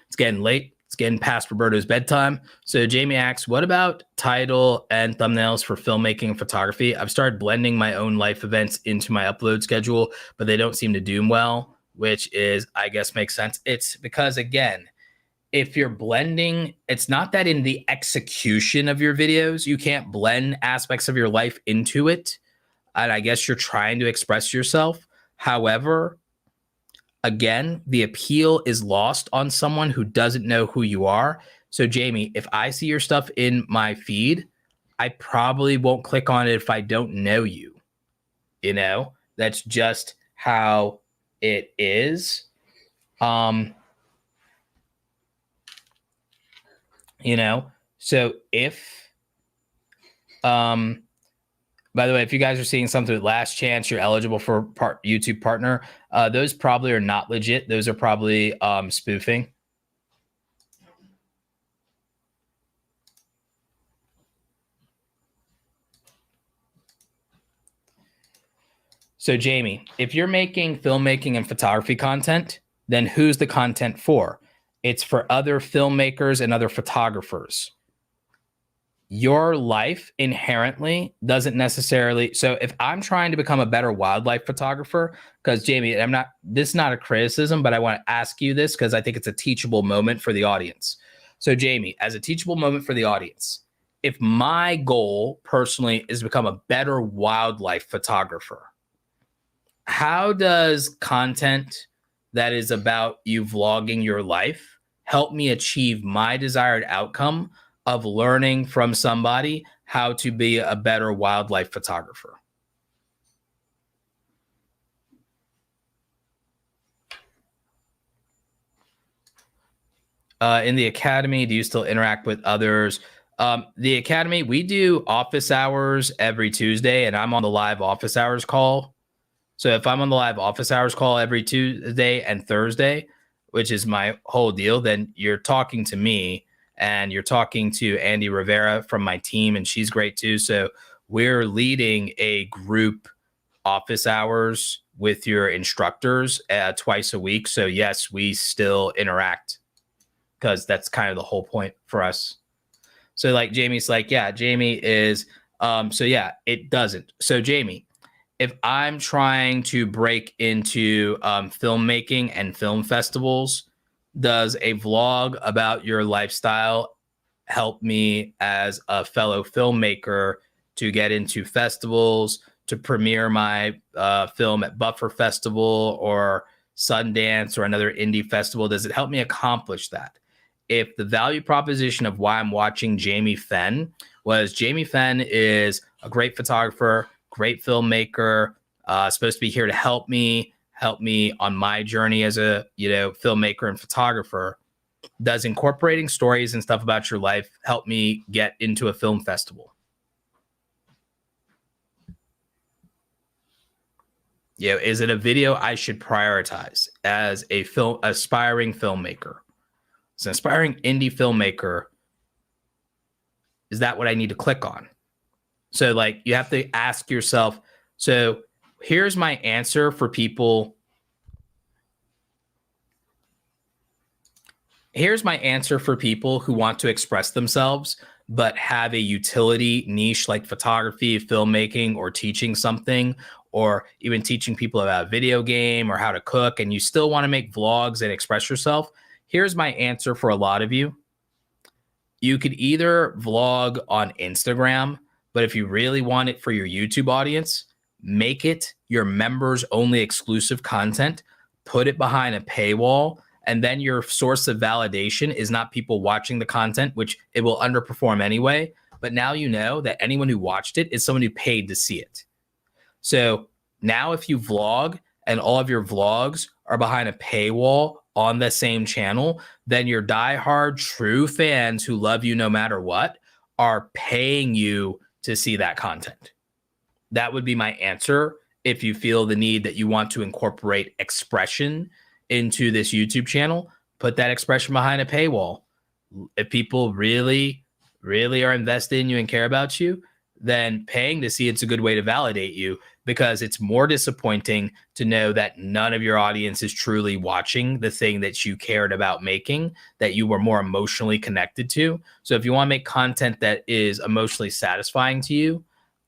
It's getting late. It's getting past Roberto's bedtime. So Jamie asks, what about title and thumbnails for filmmaking and photography? I've started blending my own life events into my upload schedule, but they don't seem to do well, which is, I guess, makes sense. It's because, again, if you're blending, it's not that in the execution of your videos, you can't blend aspects of your life into it. And I guess you're trying to express yourself. However, again, the appeal is lost on someone who doesn't know who you are. So, Jamie, if I see your stuff in my feed, I probably won't click on it if I don't know you. You know, that's just how it is. You know, so if, by the way, if you guys are seeing something with Last Chance, you're eligible for YouTube partner. Those probably are not legit. Those are probably spoofing. So, Jamie, if you're making filmmaking and photography content, then who's the content for? It's for other filmmakers and other photographers. Your life inherently doesn't necessarily. So if I'm trying to become a better wildlife photographer, because Jamie, this is not a criticism, but I want to ask you this because I think it's a teachable moment for the audience. So Jamie, as a teachable moment for the audience, if my goal personally is to become a better wildlife photographer, how does content that is about you vlogging your life help me achieve my desired outcome of learning from somebody how to be a better wildlife photographer? In the academy, do you still interact with others? The academy, we do office hours every Tuesday, and I'm on the live office hours call. So if I'm on the live office hours call every Tuesday and Thursday, which is my whole deal, then you're talking to me and you're talking to Andy Rivera from my team, and she's great too. So we're leading a group office hours with your instructors twice a week. So yes, we still interact because that's kind of the whole point for us. So like Jamie's like, yeah, Jamie is, so yeah, it doesn't. So Jamie, if I'm trying to break into filmmaking and film festivals, does a vlog about your lifestyle help me as a fellow filmmaker to get into festivals, to premiere my film at Buffer Festival or Sundance or another indie festival? Does it help me accomplish that? If the value proposition of why I'm watching Jamie Fenn was Jamie Fenn is a great photographer, great filmmaker, supposed to be here to help me on my journey as a filmmaker and photographer, does incorporating stories and stuff about your life help me get into a film festival? Is it a video I should prioritize as a aspiring filmmaker? As an aspiring indie filmmaker, is that what I need to click on? So like you have to ask yourself, so here's my answer for people. Here's my answer for people who want to express themselves, but have a utility niche like photography, filmmaking, or teaching something, or even teaching people about a video game or how to cook, and you still want to make vlogs and express yourself. Here's my answer for a lot of you. You could either vlog on Instagram, but if you really want it for your YouTube audience, make it your members only exclusive content, put it behind a paywall, and then your source of validation is not people watching the content, which it will underperform anyway. But now you know that anyone who watched it is someone who paid to see it. So now if you vlog and all of your vlogs are behind a paywall on the same channel, then your diehard true fans who love you no matter what are paying you to see that content. That would be my answer if you feel the need that you want to incorporate expression into this YouTube channel. Put that expression behind a paywall. If people really, really are invested in you and care about you, then paying to see it's a good way to validate you, because it's more disappointing to know that none of your audience is truly watching the thing that you cared about making, that you were more emotionally connected to. So if you want to make content that is emotionally satisfying to you,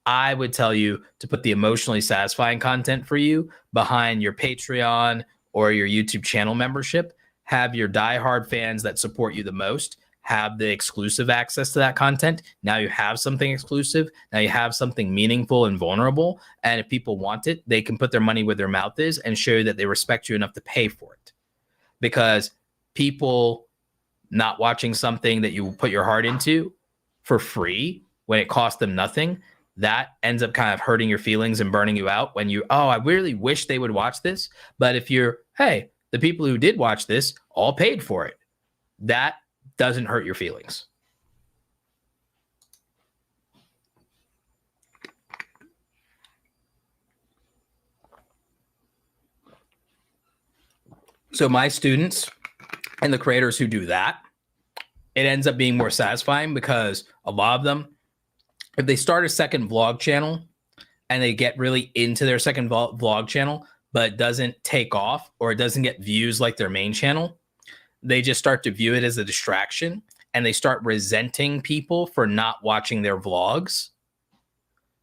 I would tell you to put the emotionally satisfying content for you behind your Patreon or your YouTube channel membership. Have your diehard fans that support you the most, have the exclusive access to that content. Now you have something exclusive. Now you have something meaningful and vulnerable. And if people want it, they can put their money where their mouth is and show you that they respect you enough to pay for it. Because people not watching something that you put your heart into for free when it costs them nothing, that ends up kind of hurting your feelings and burning you out when I really wish they would watch this. But if you're, hey, the people who did watch this all paid for it, that doesn't hurt your feelings. So my students and the creators who do that, it ends up being more satisfying because a lot of them, if they start a second vlog channel and they get really into their second vlog channel, but it doesn't take off or it doesn't get views like their main channel, they just start to view it as a distraction and they start resenting people for not watching their vlogs.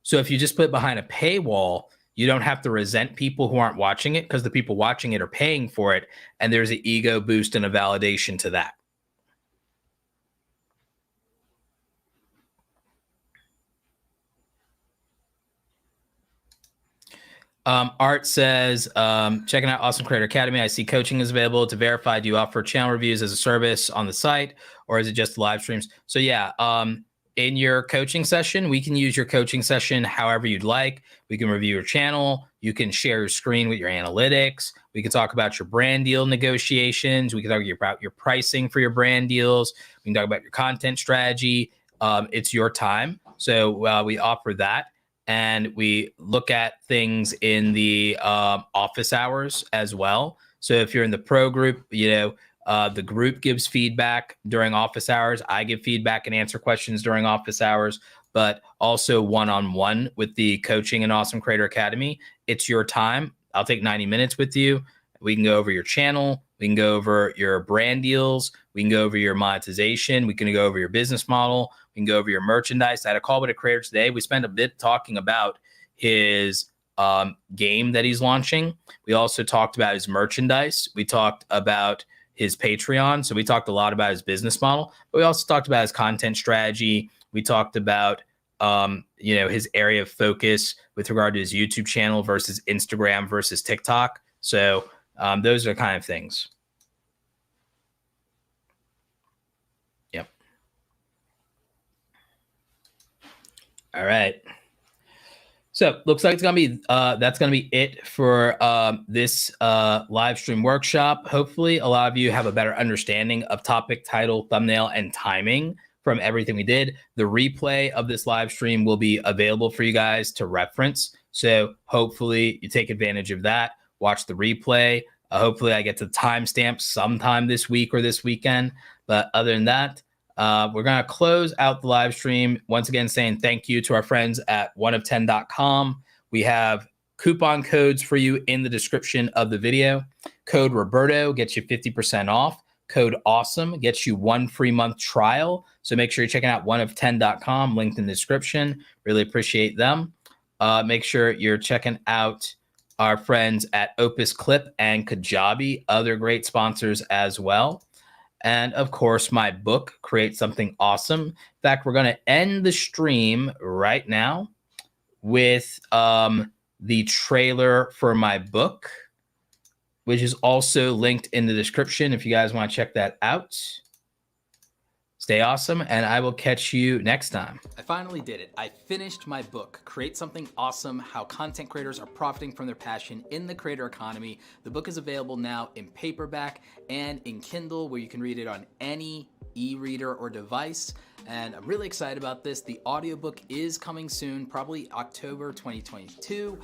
So if you just put it behind a paywall, you don't have to resent people who aren't watching it because the people watching it are paying for it. And there's an ego boost and a validation to that. Art says, checking out Awesome Creator Academy. I see coaching is available. To verify, do you offer channel reviews as a service on the site, or is it just live streams? So yeah, in your coaching session, we can use your coaching session however you'd like. We can review your channel. You can share your screen with your analytics. We can talk about your brand deal negotiations. We can talk about your pricing for your brand deals. We can talk about your content strategy. It's your time. So we offer that. And we look at things in the office hours as well. So if you're in the pro group, the group gives feedback during office hours. I give feedback and answer questions during office hours, but also one-on-one with the coaching and Awesome Creator Academy. It's your time. I'll take 90 minutes with you. We can go over your channel. We can go over your brand deals. We can go over your monetization. We can go over your business model. We can go over your merchandise. I had a call with a creator today. We spent a bit talking about his game that he's launching. We also talked about his merchandise. We talked about his Patreon. So we talked a lot about his business model, but we also talked about his content strategy. We talked about his area of focus with regard to his YouTube channel versus Instagram versus TikTok. So those are the kind of things. Yep. All right. So looks like it's gonna be that's gonna be it for this live stream workshop. Hopefully, a lot of you have a better understanding of topic, title, thumbnail, and timing from everything we did. The replay of this live stream will be available for you guys to reference. So hopefully, you take advantage of that. Watch the replay. Hopefully, I get to timestamp sometime this week or this weekend. But other than that, we're going to close out the live stream. Once again, saying thank you to our friends at oneof10.com. We have coupon codes for you in the description of the video. Code Roberto gets you 50% off. Code Awesome gets you 1 free month trial. So make sure you're checking out oneof10.com, linked in the description. Really appreciate them. Make sure you're checking out our friends at Opus Clip and Kajabi, other great sponsors as well. And of course, my book, Create Something Awesome. In fact, we're going to end the stream right now with the trailer for my book, which is also linked in the description if you guys want to check that out. Stay awesome, and I will catch you next time. I finally did it. I finished my book, Create Something Awesome, How Content Creators Are Profiting from Their Passion in the Creator Economy. The book is available now in paperback and in Kindle, where you can read it on any e-reader or device. And I'm really excited about this. The audiobook is coming soon, probably October 2022.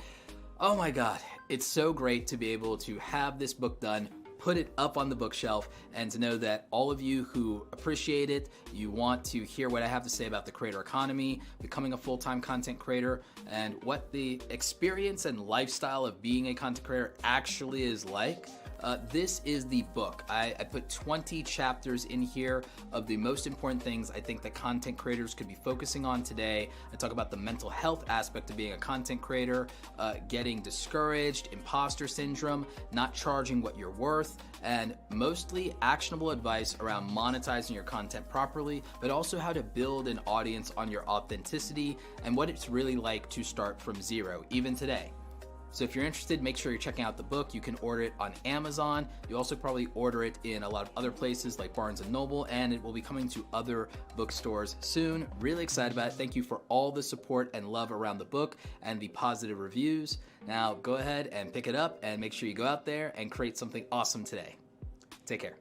Oh my God, it's so great to be able to have this book done, put it up on the bookshelf, and to know that all of you who appreciate it, you want to hear what I have to say about the creator economy, becoming a full-time content creator, and what the experience and lifestyle of being a content creator actually is like. This is the book. I put 20 chapters in here of the most important things I think that content creators could be focusing on today. I talk about the mental health aspect of being a content creator, getting discouraged, imposter syndrome, not charging what you're worth, and mostly actionable advice around monetizing your content properly, but also how to build an audience on your authenticity and what it's really like to start from zero, even today. So if you're interested, make sure you're checking out the book. You can order it on Amazon. You also probably order it in a lot of other places like Barnes & Noble, and it will be coming to other bookstores soon. Really excited about it. Thank you for all the support and love around the book and the positive reviews. Now go ahead and pick it up and make sure you go out there and create something awesome today. Take care.